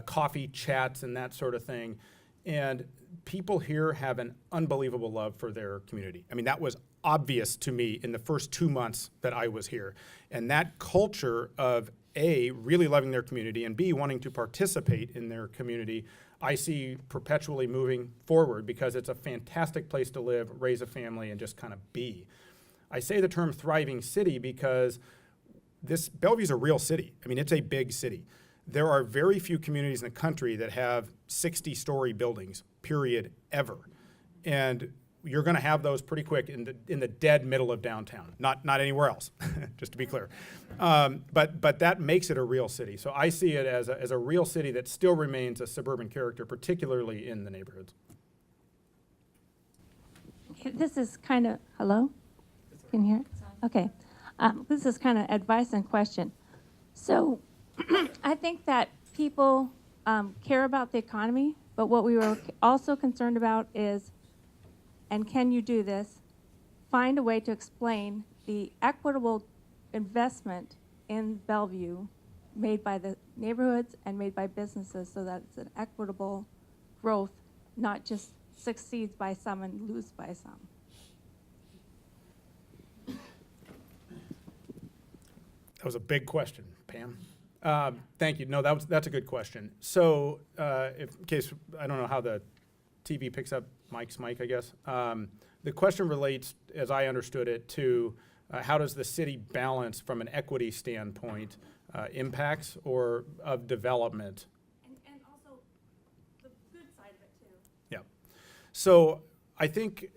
coffee chats and that sort of thing. And people here have an unbelievable love for their community. I mean, that was obvious to me in the first 2 months that I was here. And that culture of A, really loving their community, and B, wanting to participate in their community, I see perpetually moving forward because it's a fantastic place to live, raise a family, and just kind of be. I say the term thriving city because Bellevue's a real city. I mean, it's a big city. There are very few communities in the country that have 60-story buildings, period, ever. And you're going to have those pretty quick in the dead middle of downtown, not anywhere else, just to be clear. But that makes it a real city. So I see it as a real city that still remains a suburban character, particularly in the neighborhoods. This is kind of, hello? Can you hear? Okay. This is kind of advice and question. So I think that people care about the economy, but what we were also concerned about is, and can you do this, find a way to explain the equitable investment in Bellevue made by the neighborhoods and made by businesses so that it's an equitable growth, not just succeeds by some and lose by some. That was a big question, Pam. Thank you. No, that's a good question. So, in case I don't know how the TV picks up Mike's mic, I guess. The question relates, as I understood it, to how does the city balance from an equity standpoint impacts or of development? And also the good side of it too. Yeah. So I think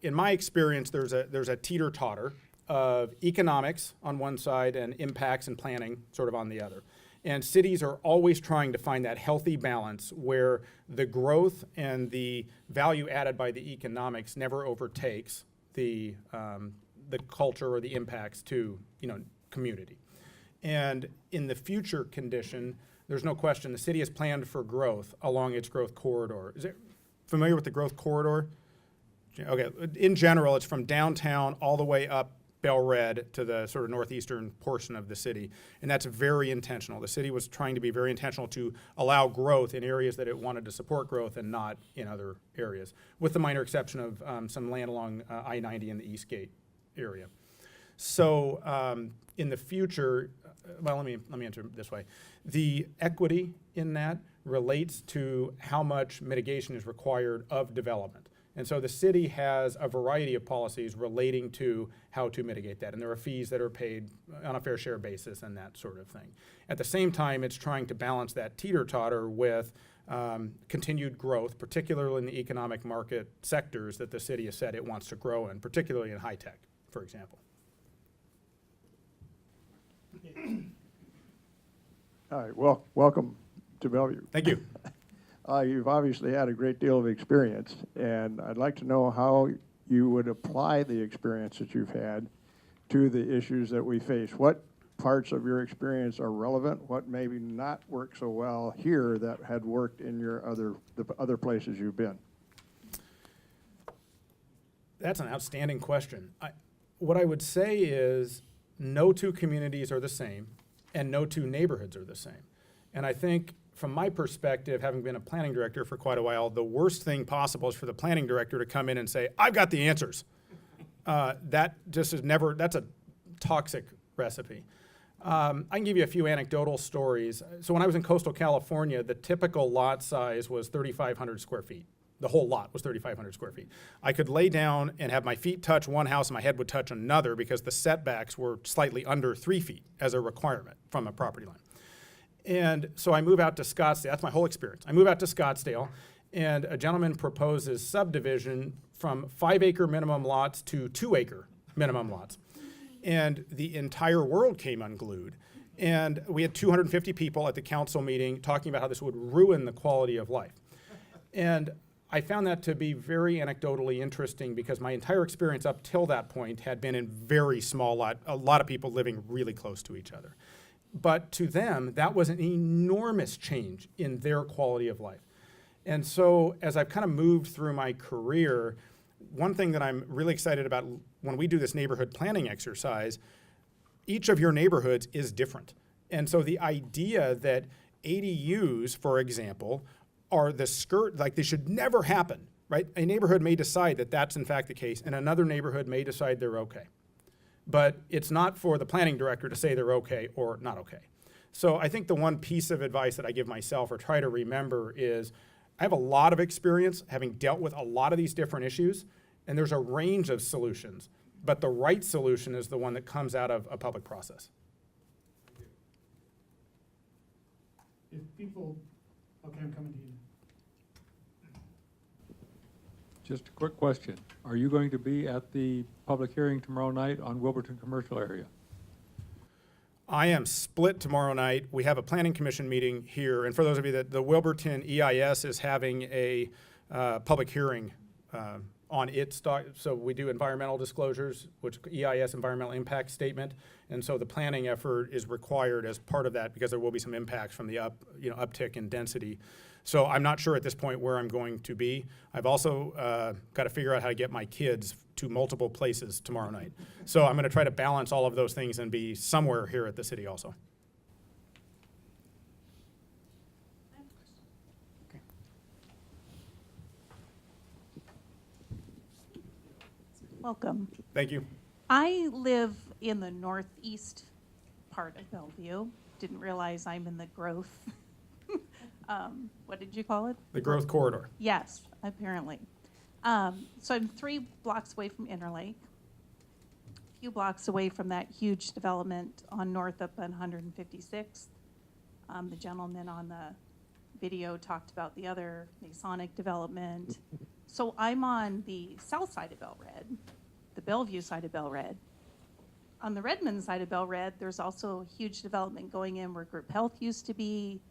in my experience, there's a teeter-totter of economics on one side and impacts and planning sort of on the other. And cities are always trying to find that healthy balance where the growth and the value added by the economics never overtakes the culture or the impacts to community. And in the future condition, there's no question the city has planned for growth along its growth corridor. Is it familiar with the growth corridor? Okay, in general, it's from downtown all the way up Bell Red to the sort of northeastern portion of the city, and that's very intentional. The city was trying to be very intentional to allow growth in areas that it wanted to support growth and not in other areas, with the minor exception of some land along I-90 in the Eastgate area. So in the future, well, let me answer it this way. The equity in that relates to how much mitigation is required of development. And so the city has a variety of policies relating to how to mitigate that. And there are fees that are paid on a fair share basis and that sort of thing. At the same time, it's trying to balance that teeter-totter with continued growth, particularly in the economic market sectors that the city has said it wants to grow in, particularly in high tech, for example. All right, well, welcome to Bellevue. Thank you. You've obviously had a great deal of experience, and I'd like to know how you would apply the experience that you've had to the issues that we face. What parts of your experience are relevant? What maybe not work so well here that had worked in your the other places you've been? That's an outstanding question. What I would say is no two communities are the same, and no two neighborhoods are the same. And I think from my perspective, having been a planning director for quite a while, the worst thing possible is for the planning director to come in and say, I've got the answers. That just is never, that's a toxic recipe. I can give you a few anecdotal stories. So when I was in coastal California, the typical lot size was 3,500 square feet. The whole lot was 3,500 square feet. I could lay down and have my feet touch one house and my head would touch another because the setbacks were slightly under 3 feet as a requirement from a property line. And so I move out to Scottsdale. That's my whole experience. I move out to Scottsdale, and a gentleman proposes subdivision from 5-acre minimum lots to 2-acre minimum lots. And the entire world came unglued. And we had 250 people at the council meeting talking about how this would ruin the quality of life. And I found that to be very anecdotally interesting because my entire experience up till that point had been in very small lot, a lot of people living really close to each other. But to them, that was an enormous change in their quality of life. And so as I've kind of moved through my career, one thing that I'm really excited about when we do this neighborhood planning exercise, each of your neighborhoods is different. And so the idea that ADUs, for example, are the skirt, like they should never happen, right? A neighborhood may decide that that's in fact the case, and another neighborhood may decide they're okay. But it's not for the planning director to say they're okay or not okay. So I think the one piece of advice that I give myself or try to remember is I have a lot of experience having dealt with a lot of these different issues, and there's a range of solutions, but the right solution is the one that comes out of a public process. If people, okay, I'm coming to you. Just a quick question. Are you going to be at the public hearing tomorrow night on Wilburton Commercial Area? I am split tomorrow night. We have a planning commission meeting here. And for those of you that the Wilburton EIS is having a public hearing on its so we do environmental disclosures, which EIS, environmental impact statement, and so the planning effort is required as part of that because there will be some impacts from the uptick in density. So I'm not sure at this point where I'm going to be. I've also got to figure out how to get my kids to multiple places tomorrow night. So I'm going to try to balance all of those things and be somewhere here at the city also. Welcome. Thank you. I live in the northeast part of Bellevue. Didn't realize I'm in the growth. What did you call it? The growth corridor. Yes, apparently. So I'm 3 blocks away from Interlake, a few blocks away from that huge development on North up on 156th. The gentleman on the video talked about the other Masonic development. So I'm on the south side of Bel-Red, the Bellevue side of Bel-Red. On the Redmond side of Bel-Red, there's also a huge development going in where Group Health used to be.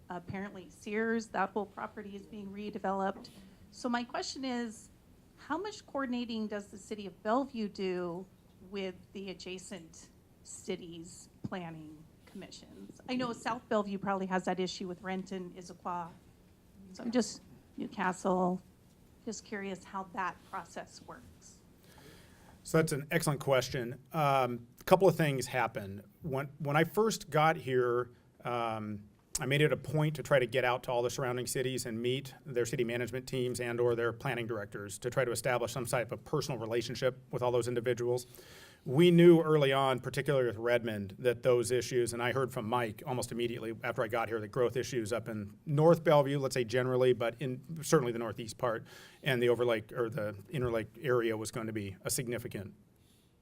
Apparently Sears, that whole property is being redeveloped. So my question is, how much coordinating does the City of Bellevue do with the adjacent cities' planning commissions? I know South Bellevue probably has that issue with Renton, Issaquah. So I'm just, Newcastle, just curious how that process works. So that's an excellent question. A couple of things happened. When I first got here, I made it a point to try to get out to all the surrounding cities and meet their city management teams and or their planning directors to try to establish some type of personal relationship with all those individuals. We knew early on, particularly with Redmond, that those issues, and I heard from Mike almost immediately after I got here, that growth issues up in North Bellevue, let's say generally, but in certainly the northeast part, and the Overlake or the Interlake area was going to be a significant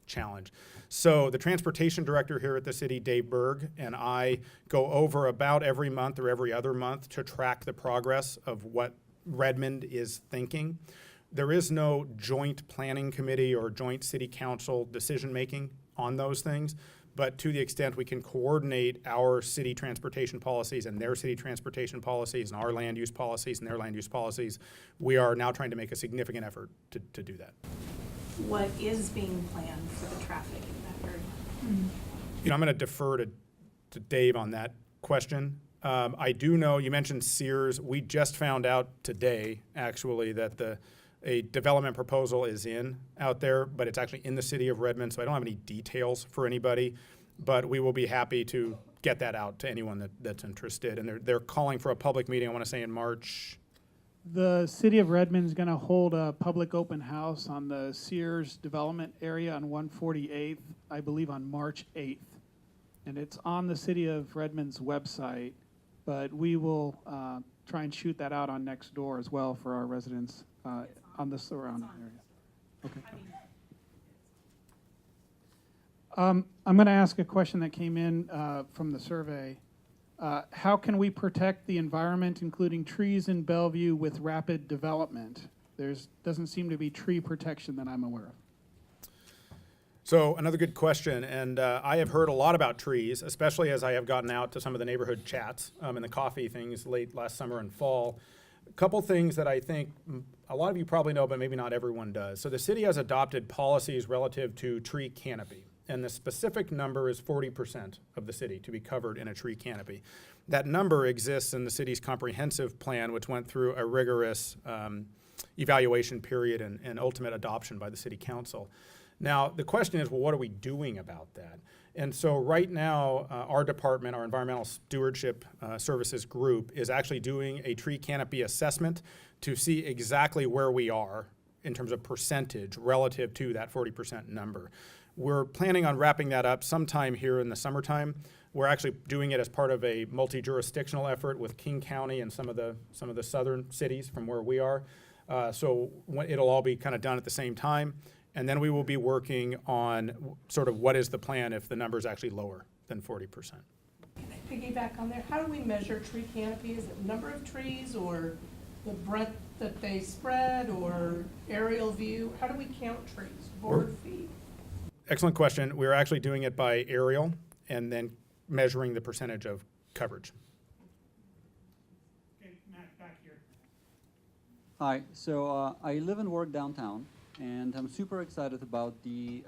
challenge. So the transportation director here at the city, Dave Berg, and I go over about every month or every other month to track the progress of what Redmond is thinking. There is no joint planning committee or joint city council decision-making on those things, but to the extent we can coordinate our city transportation policies and their city transportation policies and our land use policies and their land use policies, we are now trying to make a significant effort to do that. What is being planned for the traffic in that area? I'm going to defer to Dave on that question. I do know, you mentioned Sears. We just found out today, actually, that a development proposal is in out there, but it's actually in the city of Redmond, so I don't have any details for anybody, but we will be happy to get that out to anyone that's interested. And they're calling for a public meeting, I want to say in March. The city of Redmond's going to hold a public open house on the Sears development area on 148th, I believe on March 8th. And it's on the city of Redmond's website, but we will try and shoot that out on Nextdoor as well for our residents on the surrounding area. Okay. I'm going to ask a question that came in from the survey. How can we protect the environment, including trees in Bellevue, with rapid development? There doesn't seem to be tree protection that I'm aware of. So another good question, and I have heard a lot about trees, especially as I have gotten out to some of the neighborhood chats and the coffee things late last summer and fall. A couple things that I think a lot of you probably know, but maybe not everyone does. So the city has adopted policies relative to tree canopy, and the specific number is 40% of the city to be covered in a tree canopy. That number exists in the city's comprehensive plan, which went through a rigorous evaluation period and ultimate adoption by the city council. Now, the question is, well, what are we doing about that? And so right now, our department, our environmental stewardship services group, is actually doing a tree canopy assessment to see exactly where we are in terms of percentage relative to that 40% number. We're planning on wrapping that up sometime here in the summertime. We're actually doing it as part of a multi-jurisdictional effort with King County and some of the southern cities from where we are. So it'll all be kind of done at the same time. And then we will be working on sort of what is the plan if the number is actually lower than 40%. Can I piggyback on there? How do we measure tree canopy? Is it number of trees or the breadth that they spread or aerial view? How do we count trees? Board feet? Excellent question. We're actually doing it by aerial and then measuring the percentage of coverage. Okay, Matt, back here. Hi, so I live and work downtown, and I'm super excited about the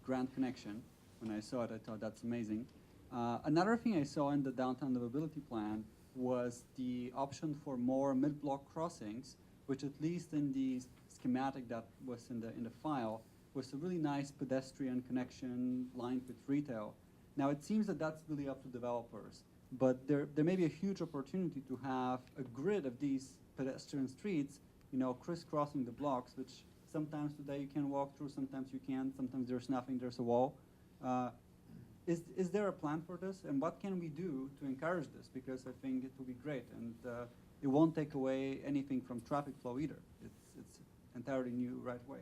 Grand Connection. When I saw it, I thought that's amazing. Another thing I saw in the downtown livability plan was the option for more mid-block crossings, which at least in the schematic that was in the file, was a really nice pedestrian connection lined with retail. Now it seems that that's really up to developers, but there may be a huge opportunity to have a grid of these pedestrian streets, you know, crisscrossing the blocks, which sometimes today you can walk through, sometimes you can't, sometimes there's nothing, there's a wall. Is there a plan for this, and what can we do to encourage this? Because I think it will be great, and it won't take away anything from traffic flow either. It's entirely new right way.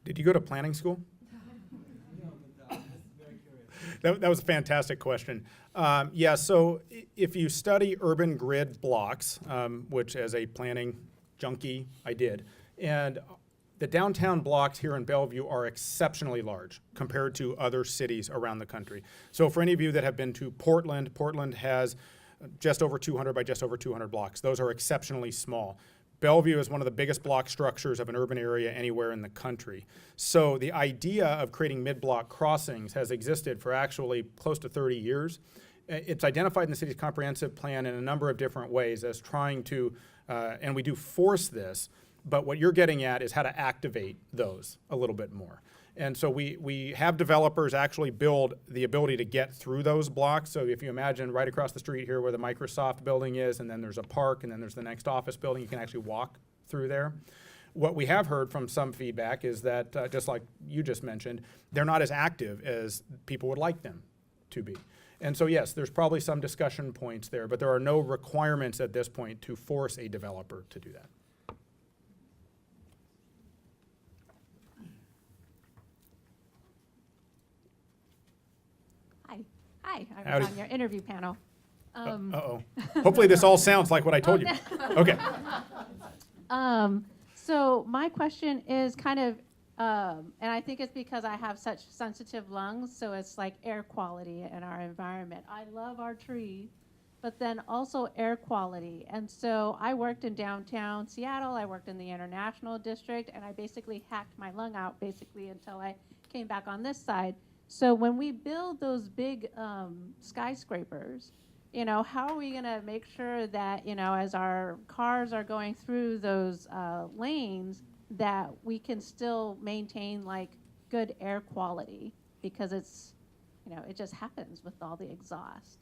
Did you go to planning school? That was a fantastic question. Yeah, so if you study urban grid blocks, which as a planning junkie I did, and the downtown blocks here in Bellevue are exceptionally large compared to other cities around the country. So for any of you that have been to Portland, Portland has just over 200 by just over 200 blocks. Those are exceptionally small. Bellevue is one of the biggest block structures of an urban area anywhere in the country. So the idea of creating mid-block crossings has existed for actually close to 30 years. It's identified in the city's comprehensive plan in a number of different ways as trying to, and we do force this, but what you're getting at is how to activate those a little bit more. And so we have developers actually build the ability to get through those blocks. So if you imagine right across the street here where the Microsoft building is, and then there's a park, and then there's the next office building, you can actually walk through there. What we have heard from some feedback is that, just like you just mentioned, they're not as active as people would like them to be. And so yes, there's probably some discussion points there, but there are no requirements at this point to force a developer to do that. Hi, I was Howdy. on your interview panel. Uh-oh. Hopefully this all sounds like what I told you. Okay. So my question is kind of, and I think it's because I have such sensitive lungs, so it's like air quality in our environment. I love our trees, but then also air quality. And so I worked in downtown Seattle, I worked in the International District, and I basically hacked my lung out basically until I came back on this side. So when we build those big skyscrapers, you know, how are we going to make sure that, you know, as our cars are going through those lanes, that we can still maintain like good air quality? Because it's, you know, it just happens with all the exhaust.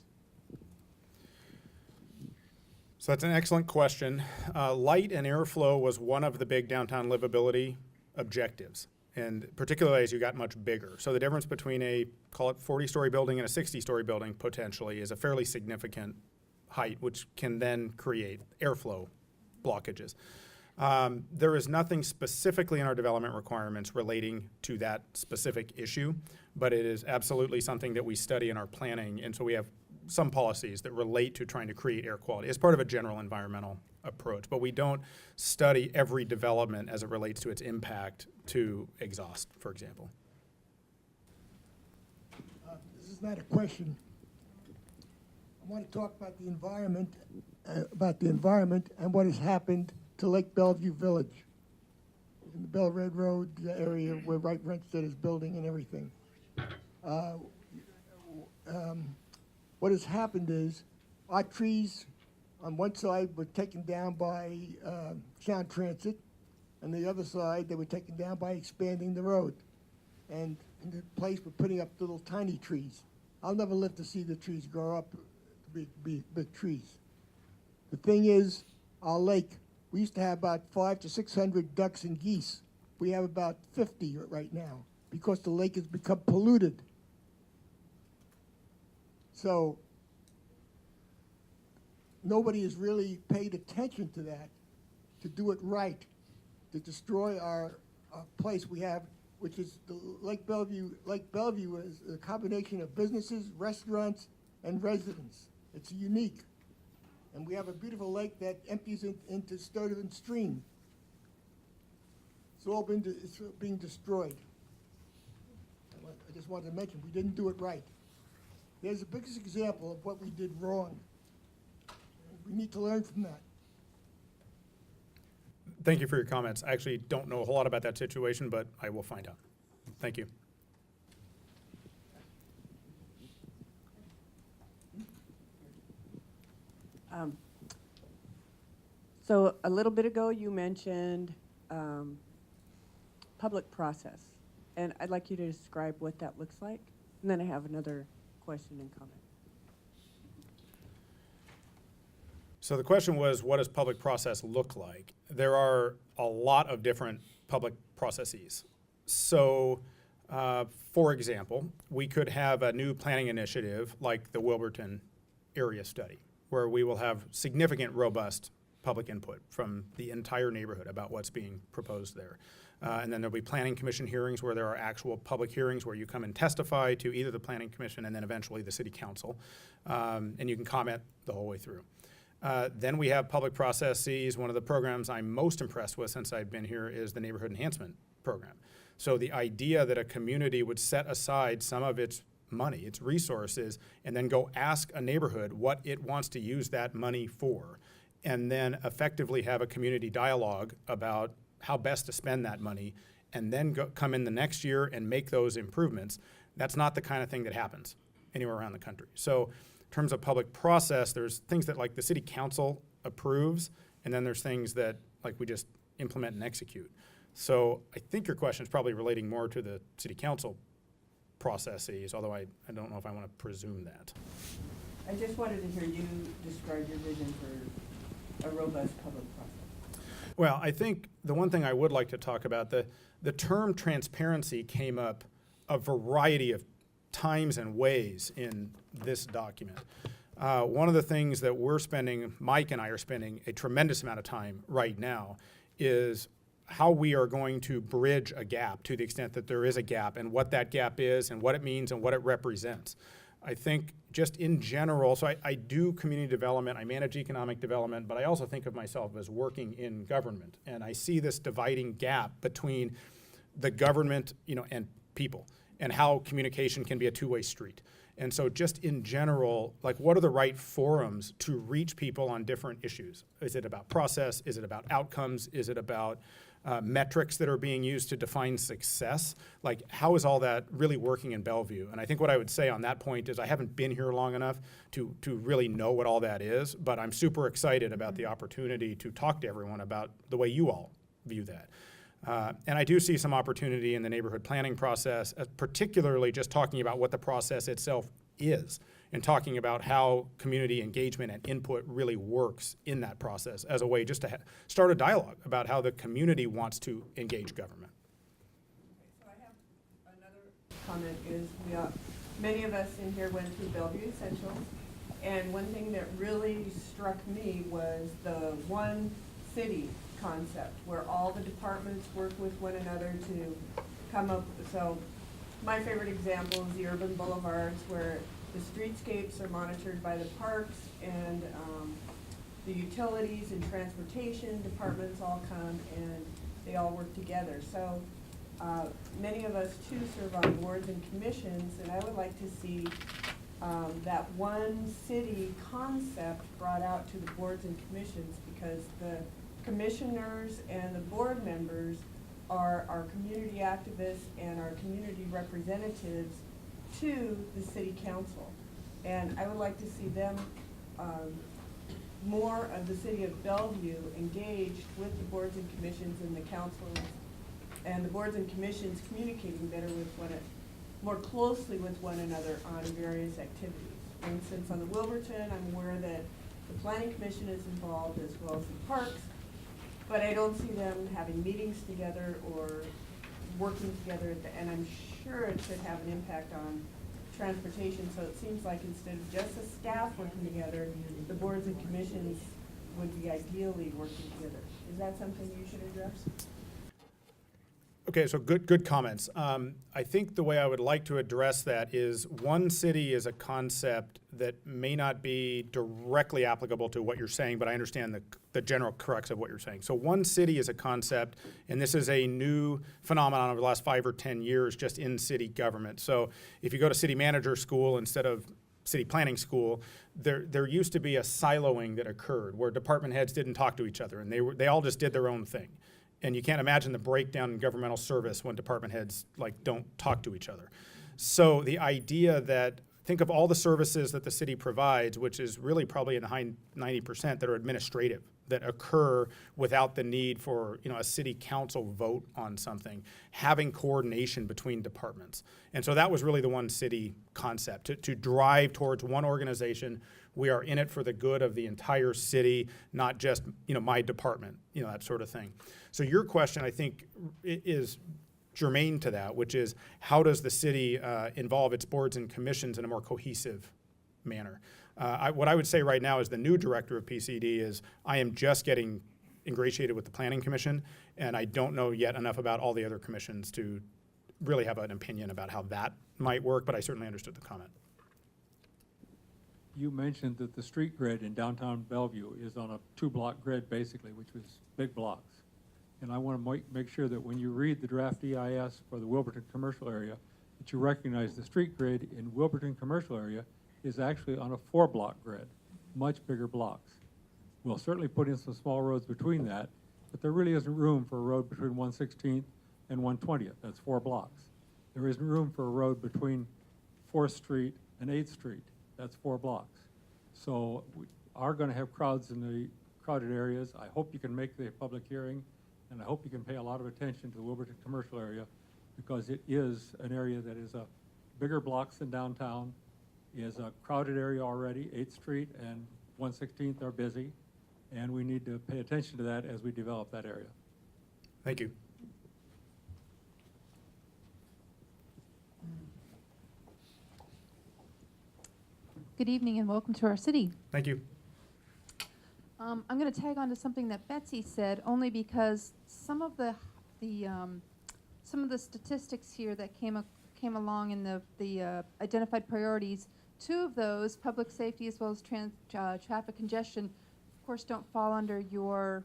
So that's an excellent question. Light and airflow was one of the big downtown livability objectives, and particularly as you got much bigger. So the difference between a, call it 40-story building and a 60-story building potentially is a fairly significant height, which can then create airflow blockages. There is nothing specifically in our development requirements relating to that specific issue, but it is absolutely something that we study in our planning, and so we have some policies that relate to trying to create air quality as part of a general environmental approach, but we don't study every development as it relates to its impact to exhaust, for example. This is not a question. I want to talk about the environment and what has happened to Lake Bellevue Village in the Bell Red Road area where Wright Rentstead is building and everything. What has happened is our trees on one side were taken down by Sound Transit, and the other side they were taken down by expanding the road. And in the place we're putting up little tiny trees. I'll never live to see the trees grow up to be big trees. The thing is, our lake, we used to have about 500 to 600 ducks and geese. We have about 50 right now because the lake has become polluted. So nobody has really paid attention to that, to do it right, to destroy our place we have, which is the Lake Bellevue. Lake Bellevue is a combination of businesses, restaurants, and residents. It's unique. And we have a beautiful lake that empties into Sturtevant Stream. It's all it's being destroyed. I just wanted to mention, we didn't do it right. There's the biggest example of what we did wrong. We need to learn from that. Thank you for your comments. I actually don't know a whole lot about that situation, but I will find out. Thank you. So a little bit ago, you mentioned public process, and I'd like you to describe what that looks like, and then I have another question and comment. So the question was, what does public process look like? There are a lot of different public processes. So, for example, we could have a new planning initiative like the Wilburton area study, where we will have significant, robust public input from the entire neighborhood about what's being proposed there. And then there'll be planning commission hearings where there are actual public hearings where you come and testify to either the planning commission and then eventually the city council. And you can comment the whole way through. Then we have public processes. One of the programs I'm most impressed with since I've been here is the neighborhood enhancement program. So the idea that a community would set aside some of its money, its resources, and then go ask a neighborhood what it wants to use that money for, and then effectively have a community dialogue about how best to spend that money, and then come in the next year and make those improvements. That's not the kind of thing that happens anywhere around the country. So in terms of public process, there's things that like the city council approves, and then there's things that like we just implement and execute. So I think your question is probably relating more to the city council processes, although I don't know if I want to presume that. I just wanted to hear you describe your vision for a robust public process. Well, I think the one thing I would like to talk about, the term transparency came up a variety of times and ways in this document. One of the things that Mike and I are spending a tremendous amount of time right now is how we are going to bridge a gap to the extent that there is a gap, and what that gap is and what it means and what it represents. I think just in general, so I do community development, I manage economic development, but I also think of myself as working in government. And I see this dividing gap between the government, and people, and how communication can be a two-way street. And so just in general, like, what are the right forums to reach people on different issues? Is it about process? Is it about outcomes? Is it about metrics that are being used to define success? Like, how is all that really working in Bellevue? And I think what I would say on that point is I haven't been here long enough to really know what all that is, but I'm super excited about the opportunity to talk to everyone about the way you all view that. And I do see some opportunity in the neighborhood planning process, particularly just talking about what the process itself is, and talking about how community engagement and input really works in that process as a way just to start a dialogue about how the community wants to engage government. So I have another comment is many of us in here went through Bellevue Essentials, and one thing that really struck me was the one city concept where all the departments work with one another to come up. So my favorite example is the urban boulevards, where the streetscapes are monitored by the parks, and the utilities and transportation departments all come and they all work together. So many of us too serve on boards and commissions, and I would like to see that one city concept brought out to the boards and commissions, because the commissioners and the board members are our community activists and our community representatives to the city council. And I would like to see them, more of the city of Bellevue engaged with the boards and commissions and the councils, and the boards and commissions communicating better with more closely with one another on various activities. For instance, on the Wilburton, I'm aware that the planning commission is involved as well as the parks, but I don't see them having meetings together or working together, and I'm sure it should have an impact on transportation. So it seems like instead of just the staff working together, the boards and commissions would be ideally working together. Is that something you should address? Okay, so good comments. I think the way I would like to address that is one city is a concept that may not be directly applicable to what you're saying, but I understand the general crux of what you're saying. So one city is a concept, and this is a new phenomenon over the last 5 or 10 years just in city government. So if you go to city manager school, instead of city planning school, there used to be a siloing that occurred where department heads didn't talk to each other, and they all just did their own thing. And you can't imagine the breakdown in governmental service when department heads don't talk to each other. So the idea that, think of all the services that the city provides, which is really probably in the high 90% that are administrative, that occur without the need for a city council vote on something, having coordination between departments. And so that was really the one city concept, to drive towards one organization. We are in it for the good of the entire city, not just my department, that sort of thing. So your question, I think, is germane to that, which is how does the city involve its boards and commissions in a more cohesive manner? What I would say right now as the new director of PCD is I am just getting ingratiated with the Planning Commission, and I don't know yet enough about all the other commissions to really have an opinion about how that might work, but I certainly understood the comment. You mentioned that the street grid in downtown Bellevue is on a 2-block grid basically, which was big blocks. And I want to make sure that when you read the draft EIS for the Wilburton commercial area, that you recognize the street grid in Wilburton commercial area is actually on a 4-block grid, much bigger blocks. We'll certainly put in some small roads between that, but there really isn't room for a road between 116th and 120th. That's 4 blocks. There isn't room for a road between 4th Street and 8th Street. That's 4 blocks. So we are going to have crowds in the crowded areas. I hope you can make the public hearing, and I hope you can pay a lot of attention to the Wilburton commercial area, because it is an area that is a bigger blocks than downtown, is a crowded area already. 8th Street and 116th are busy, and we need to pay attention to that as we develop that area. Thank you. Good evening and welcome to our city. Thank you. I'm going to tag on to something that Betsy said, only because some of the statistics here that came along in the identified priorities, 2 of those, public safety as well as traffic congestion, of course, don't fall under your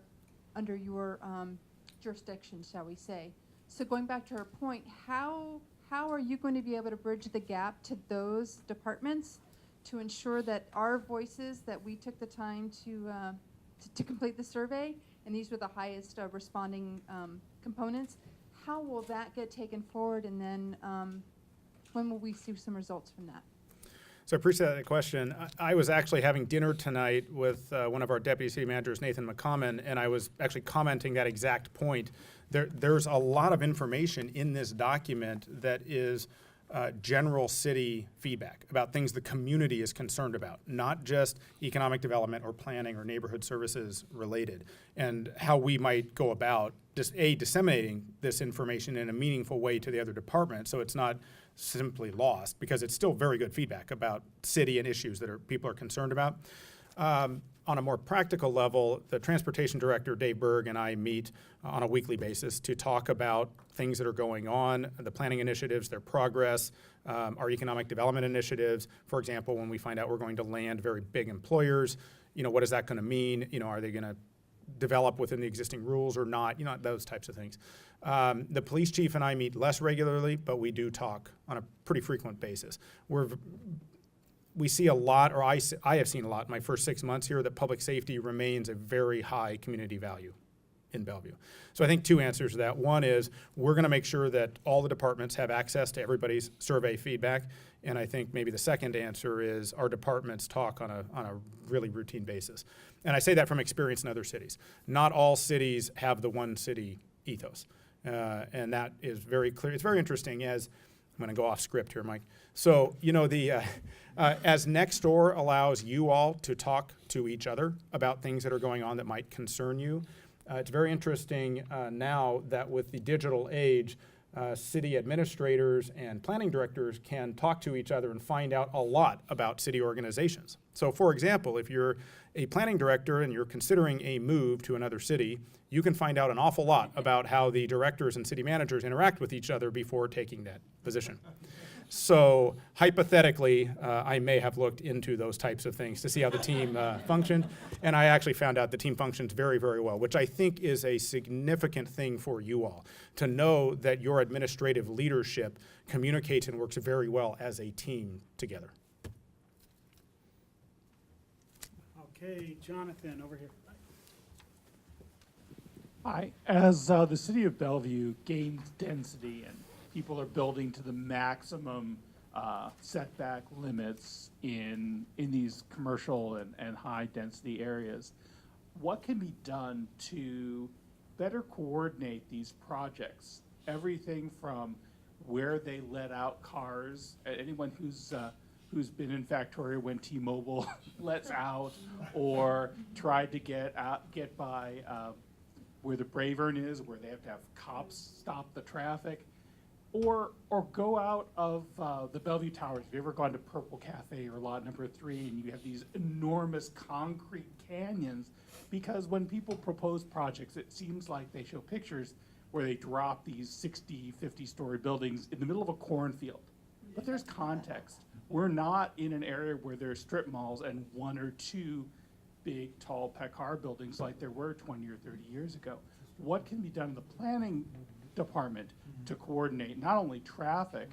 jurisdiction, shall we say. So going back to her point, how are you going to be able to bridge the gap to those departments to ensure that our voices, that we took the time to complete the survey, and these were the highest responding components, how will that get taken forward, and then when will we see some results from that? So I appreciate that question. I was actually having dinner tonight with one of our deputy city managers, Nathan McCommon, and I was actually commenting that exact point. There's a lot of information in this document that is general city feedback about things the community is concerned about, not just economic development or planning or neighborhood services related, and how we might go about just disseminating this information in a meaningful way to the other departments, so it's not simply lost, because it's still very good feedback about city and issues that people are concerned about. On a more practical level, the transportation director, Dave Berg, and I meet on a weekly basis to talk about things that are going on, the planning initiatives, their progress, our economic development initiatives. For example, when we find out we're going to land very big employers, what is that going to mean? Are they going to develop within the existing rules or not? Those types of things. The police chief and I meet less regularly, but we do talk on a pretty frequent basis. We see a lot, or I have seen a lot in my first 6 months here, that public safety remains a very high community value in Bellevue. So I think 2 answers to that. One is we're going to make sure that all the departments have access to everybody's survey feedback. And I think maybe the second answer is our departments talk on a really routine basis. And I say that from experience in other cities. Not all cities have the one city ethos. And that is very clear. It's very interesting as I'm going to go off script here, Mike. So, as Nextdoor allows you all to talk to each other about things that are going on that might concern you, it's very interesting now that with the digital age, city administrators and planning directors can talk to each other and find out a lot about city organizations. So, for example, if you're a planning director and you're considering a move to another city, you can find out an awful lot about how the directors and city managers interact with each other before taking that position. So hypothetically, I may have looked into those types of things to see how the team functioned, and I actually found out the team functions very, very well, which I think is a significant thing for you all, to know that your administrative leadership communicates and works very well as a team together. Okay, Jonathan, over here. Hi, as the city of Bellevue gains density and people are building to the maximum setback limits in these commercial and high density areas, what can be done to better coordinate these projects? Everything from where they let out cars, anyone who's been in Factoria when T-Mobile lets out, or tried to get by where the Bravern is, where they have to have cops stop the traffic, or go out of the Bellevue Towers. Have you ever gone to Purple Cafe or lot number 3 and you have these enormous concrete canyons? Because when people propose projects, it seems like they show pictures where they drop these 60, 50-story buildings in the middle of a cornfield. But there's context. We're not in an area where there's strip malls and 1 or 2 big, tall Packard buildings like there were 20 or 30 years ago. What can be done in the planning department to coordinate not only traffic,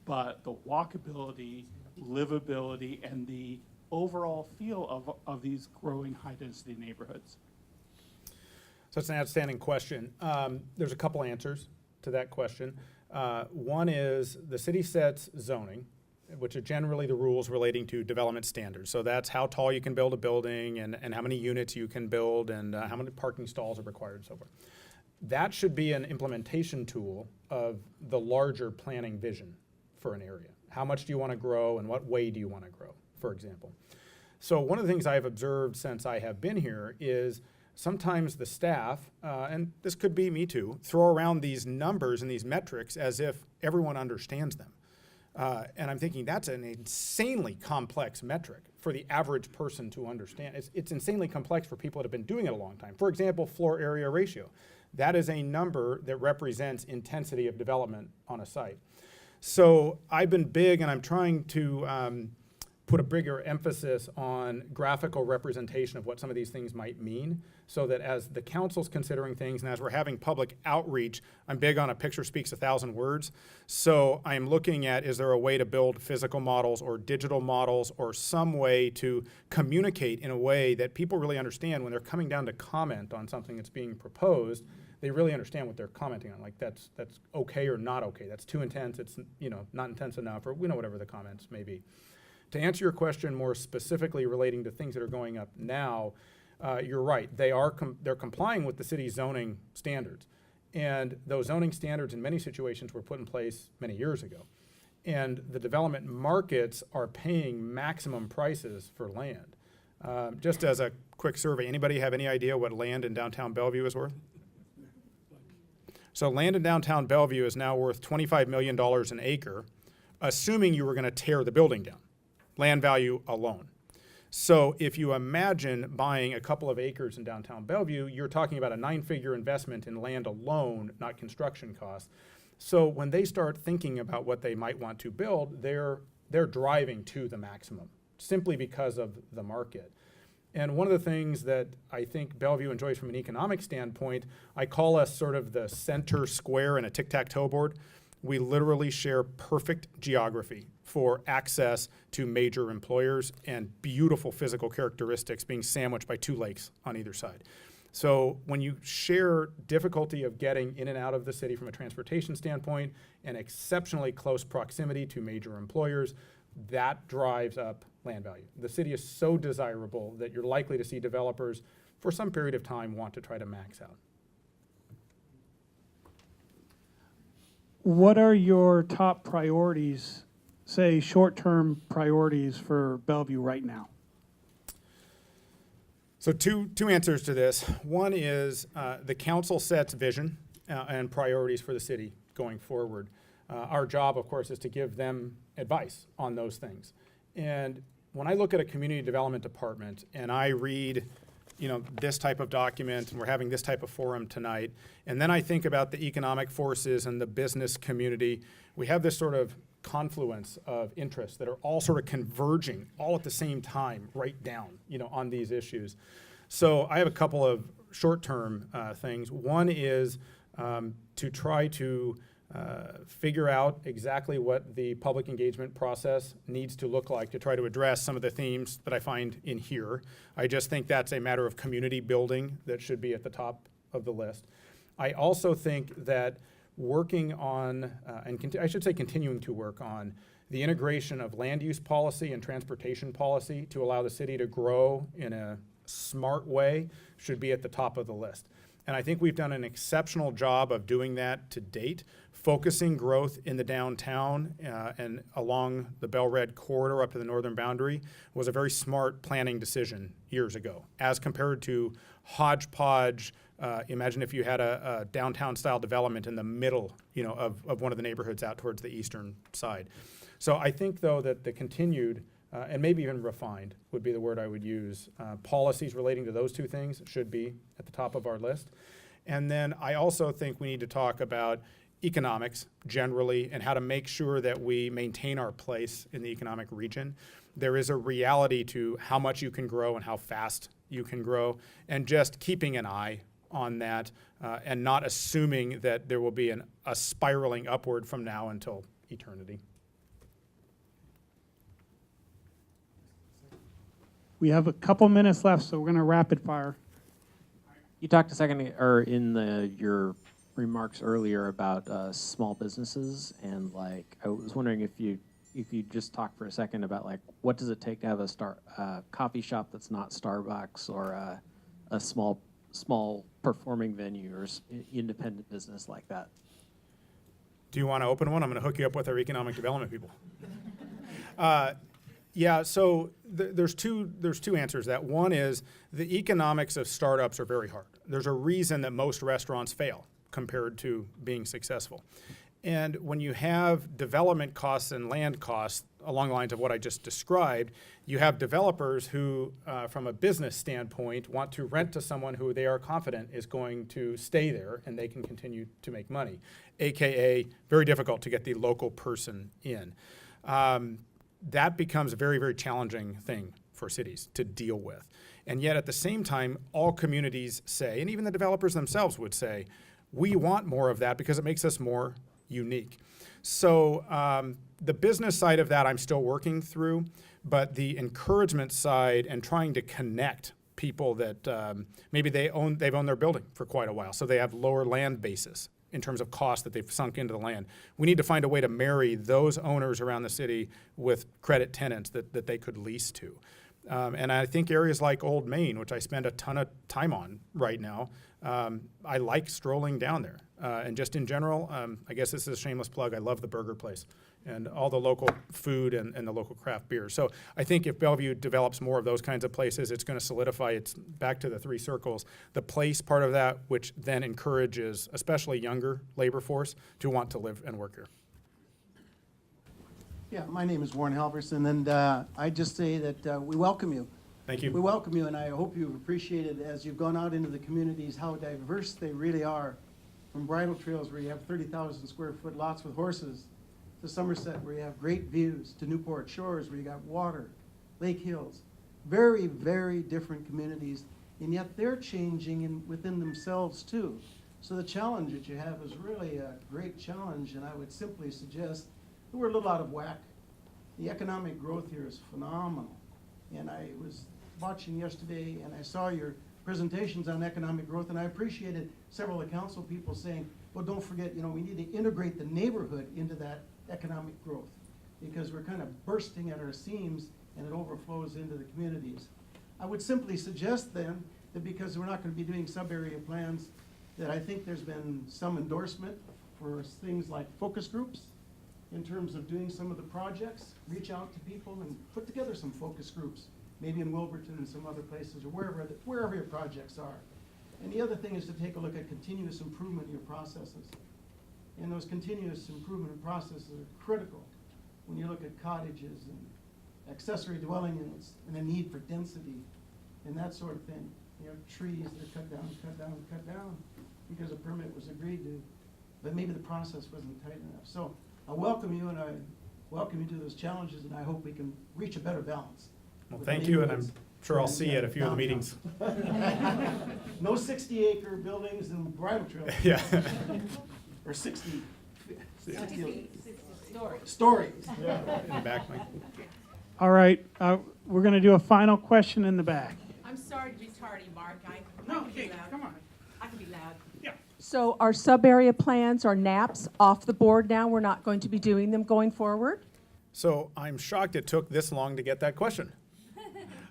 but the walkability, livability, and the overall feel of these growing high-density neighborhoods? So it's an outstanding question. There's a couple answers to that question. One is the city sets zoning, which are generally the rules relating to development standards. So that's how tall you can build a building and how many units you can build and how many parking stalls are required and so forth. That should be an implementation tool of the larger planning vision for an area. How much do you want to grow and what way do you want to grow, for example? So one of the things I've observed since I have been here is sometimes the staff, and this could be me too, throw around these numbers and these metrics as if everyone understands them. And I'm thinking that's an insanely complex metric for the average person to understand. It's insanely complex for people that have been doing it a long time. For example, floor area ratio. That is a number that represents intensity of development on a site. So I've been big, and I'm trying to put a bigger emphasis on graphical representation of what some of these things might mean, so that as the council's considering things and as we're having public outreach, I'm big on a picture speaks 1,000 words. So I'm looking at, is there a way to build physical models or digital models or some way to communicate in a way that people really understand when they're coming down to comment on something that's being proposed, they really understand what they're commenting on. Like that's okay or not okay. That's too intense, it's not intense enough, or whatever the comments may be. To answer your question more specifically relating to things that are going up now, you're right. They're complying with the city's zoning standards. And those zoning standards in many situations were put in place many years ago. And the development markets are paying maximum prices for land. Just as a quick survey, anybody have any idea what land in downtown Bellevue is worth? So land in downtown Bellevue is now worth $25 million an acre, assuming you were going to tear the building down. Land value alone. So if you imagine buying a couple of acres in downtown Bellevue, you're talking about a 9-figure investment in land alone, not construction costs. So when they start thinking about what they might want to build, they're driving to the maximum simply because of the market. And one of the things that I think Bellevue enjoys from an economic standpoint, I call us sort of the center square in a tic-tac-toe board. We literally share perfect geography for access to major employers and beautiful physical characteristics being sandwiched by 2 lakes on either side. So when you share difficulty of getting in and out of the city from a transportation standpoint and exceptionally close proximity to major employers, that drives up land value. The city is so desirable that you're likely to see developers for some period of time want to try to max out. What are your top priorities, say short-term priorities for Bellevue right now? So two answers to this. One is the council sets vision and priorities for the city going forward. Our job, of course, is to give them advice on those things. And when I look at a community development department and I read this type of document, and we're having this type of forum tonight, and then I think about the economic forces and the business community, we have this sort of confluence of interests that are all sort of converging all at the same time right down, on these issues. So I have a couple of short-term things. One is to try to figure out exactly what the public engagement process needs to look like to try to address some of the themes that I find in here. I just think that's a matter of community building that should be at the top of the list. I also think that working on, I should say continuing to work on, the integration of land use policy and transportation policy to allow the city to grow in a smart way should be at the top of the list. And I think we've done an exceptional job of doing that to date. Focusing growth in the downtown and along the Bell Red corridor up to the northern boundary was a very smart planning decision years ago, as compared to hodgepodge. Imagine if you had a downtown style development in the middle, of one of the neighborhoods out towards the eastern side. So I think, though, that the continued and maybe even refined would be the word I would use. Policies relating to those two things should be at the top of our list. And then I also think we need to talk about economics generally and how to make sure that we maintain our place in the economic region. There is a reality to how much you can grow and how fast you can grow, and just keeping an eye on that and not assuming that there will be a spiraling upward from now until eternity. We have a couple minutes left, so we're going to rapid fire. You talked a second, or in your remarks earlier about small businesses, and I was wondering if you just talk for a second about what does it take to have a coffee shop that's not Starbucks, or a small performing venue or independent business like that. Do you want to open one? I'm going to hook you up with our economic development people. Yeah, so there's two answers. That one is the economics of startups are very hard. There's a reason that most restaurants fail compared to being successful. And when you have development costs and land costs along the lines of what I just described, you have developers who, from a business standpoint, want to rent to someone who they are confident is going to stay there and they can continue to make money, AKA very difficult to get the local person in. That becomes a very, very challenging thing for cities to deal with. And yet at the same time, all communities say, and even the developers themselves would say, we want more of that because it makes us more unique. So the business side of that I'm still working through, but the encouragement side and trying to connect people that maybe they've owned their building for quite a while, so they have lower land basis in terms of cost that they've sunk into the land. We need to find a way to marry those owners around the city with credit tenants that they could lease to. And I think areas like Old Main, which I spend a ton of time on right now, I like strolling down there. And just in general, I guess this is a shameless plug, I love the burger place and all the local food and the local craft beer. So I think if Bellevue develops more of those kinds of places, it's going to solidify, it's back to the three circles, the place part of that, which then encourages especially younger labor force to want to live and work here. Yeah, my name is Warren Halverson, and I just say that we welcome you. Thank you. We welcome you, and I hope you've appreciated as you've gone out into the communities how diverse they really are. From bridle trails where you have 30,000 square foot lots with horses, to Somerset where you have great views, to Newport Shores where you got water, Lake Hills. Very, very different communities, and yet they're changing within themselves too. So the challenge that you have is really a great challenge, and I would simply suggest that we're a little out of whack. The economic growth here is phenomenal. And I was watching yesterday and I saw your presentations on economic growth, and I appreciated several of the council people saying, well, don't forget, we need to integrate the neighborhood into that economic growth, because we're kind of bursting at our seams and it overflows into the communities. I would simply suggest then that because we're not going to be doing sub-area plans, that I think there's been some endorsement for things like focus groups in terms of doing some of the projects, reach out to people and put together some focus groups, maybe in Wilburton and some other places, or wherever your projects are. And the other thing is to take a look at continuous improvement in your processes. And those continuous improvement processes are critical when you look at cottages and accessory dwelling units and the need for density and that sort of thing. You have trees that are cut down because a permit was agreed to, but maybe the process wasn't tight enough. So I welcome you, and I welcome you to those challenges, and I hope we can reach a better balance. Well, thank you, and I'm sure I'll see you at a few of the meetings. No 60-acre buildings and bridle trails. Yeah. Or 60 Stories. In the back, Mike. All right, we're going to do a final question in the back. I'm sorry to be tardy, Mark. I No, can be Kate, loud. come on. I can be loud. Yeah. So our sub-area plans or NAPs off the board now? We're not going to be doing them going forward? So I'm shocked it took this long to get that question.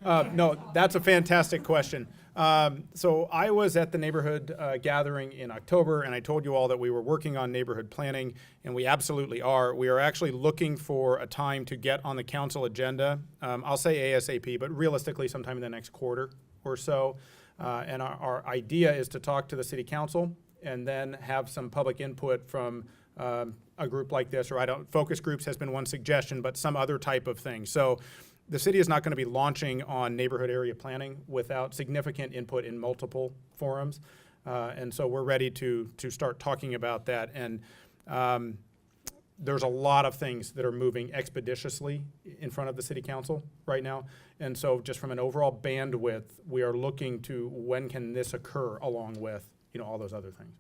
No, that's a fantastic question. So I was at the neighborhood gathering in October, and I told you all that we were working on neighborhood planning, and we absolutely are. We are actually looking for a time to get on the council agenda. I'll say ASAP, but realistically sometime in the next quarter or so. And our idea is to talk to the city council and then have some public input from a group like this, or focus groups has been one suggestion, but some other type of thing. So the city is not going to be launching on neighborhood area planning without significant input in multiple forums. And so we're ready to start talking about that. And there's a lot of things that are moving expeditiously in front of the city council right now. And so just from an overall bandwidth, we are looking to when can this occur along with, all those other things.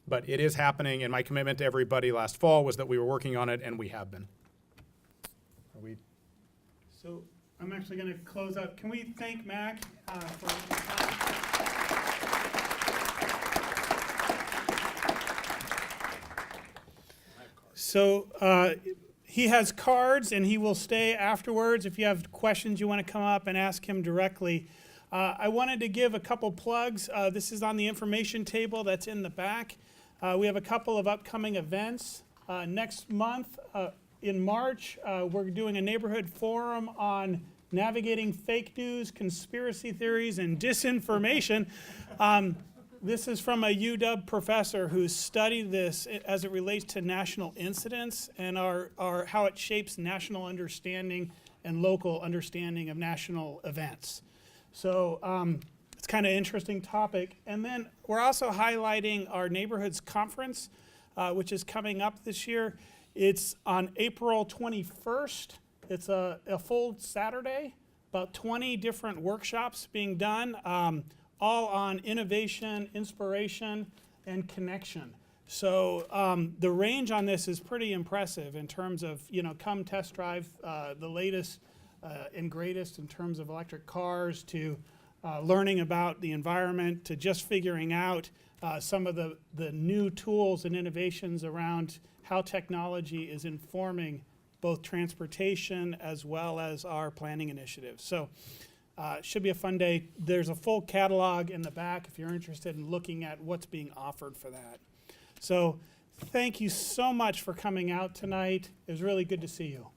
But it is happening, and my commitment to everybody last fall was that we were working on it, and we have been. Are we? So I'm actually going to close out. Can we thank Mac for his time? So he has cards, and he will stay afterwards. If you have questions, you want to come up and ask him directly. I wanted to give a couple plugs. This is on the information table that's in the back. We have a couple of upcoming events. Next month, in March, we're doing a neighborhood forum on navigating fake news, conspiracy theories, and disinformation. This is from a UW professor who studied this as it relates to national incidents and how it shapes national understanding and local understanding of national events. So it's kind of an interesting topic. And then we're also highlighting our Neighborhoods Conference, which is coming up this year. It's on April 21st. It's a full Saturday, about 20 different workshops being done, all on innovation, inspiration, and connection. So the range on this is pretty impressive in terms of, come test drive the latest and greatest in terms of electric cars, to learning about the environment, to just figuring out some of the new tools and innovations around how technology is informing both transportation as well as our planning initiatives. So it should be a fun day. There's a full catalog in the back if you're interested in looking at what's being offered for that. So thank you so much for coming out tonight. It was really good to see you.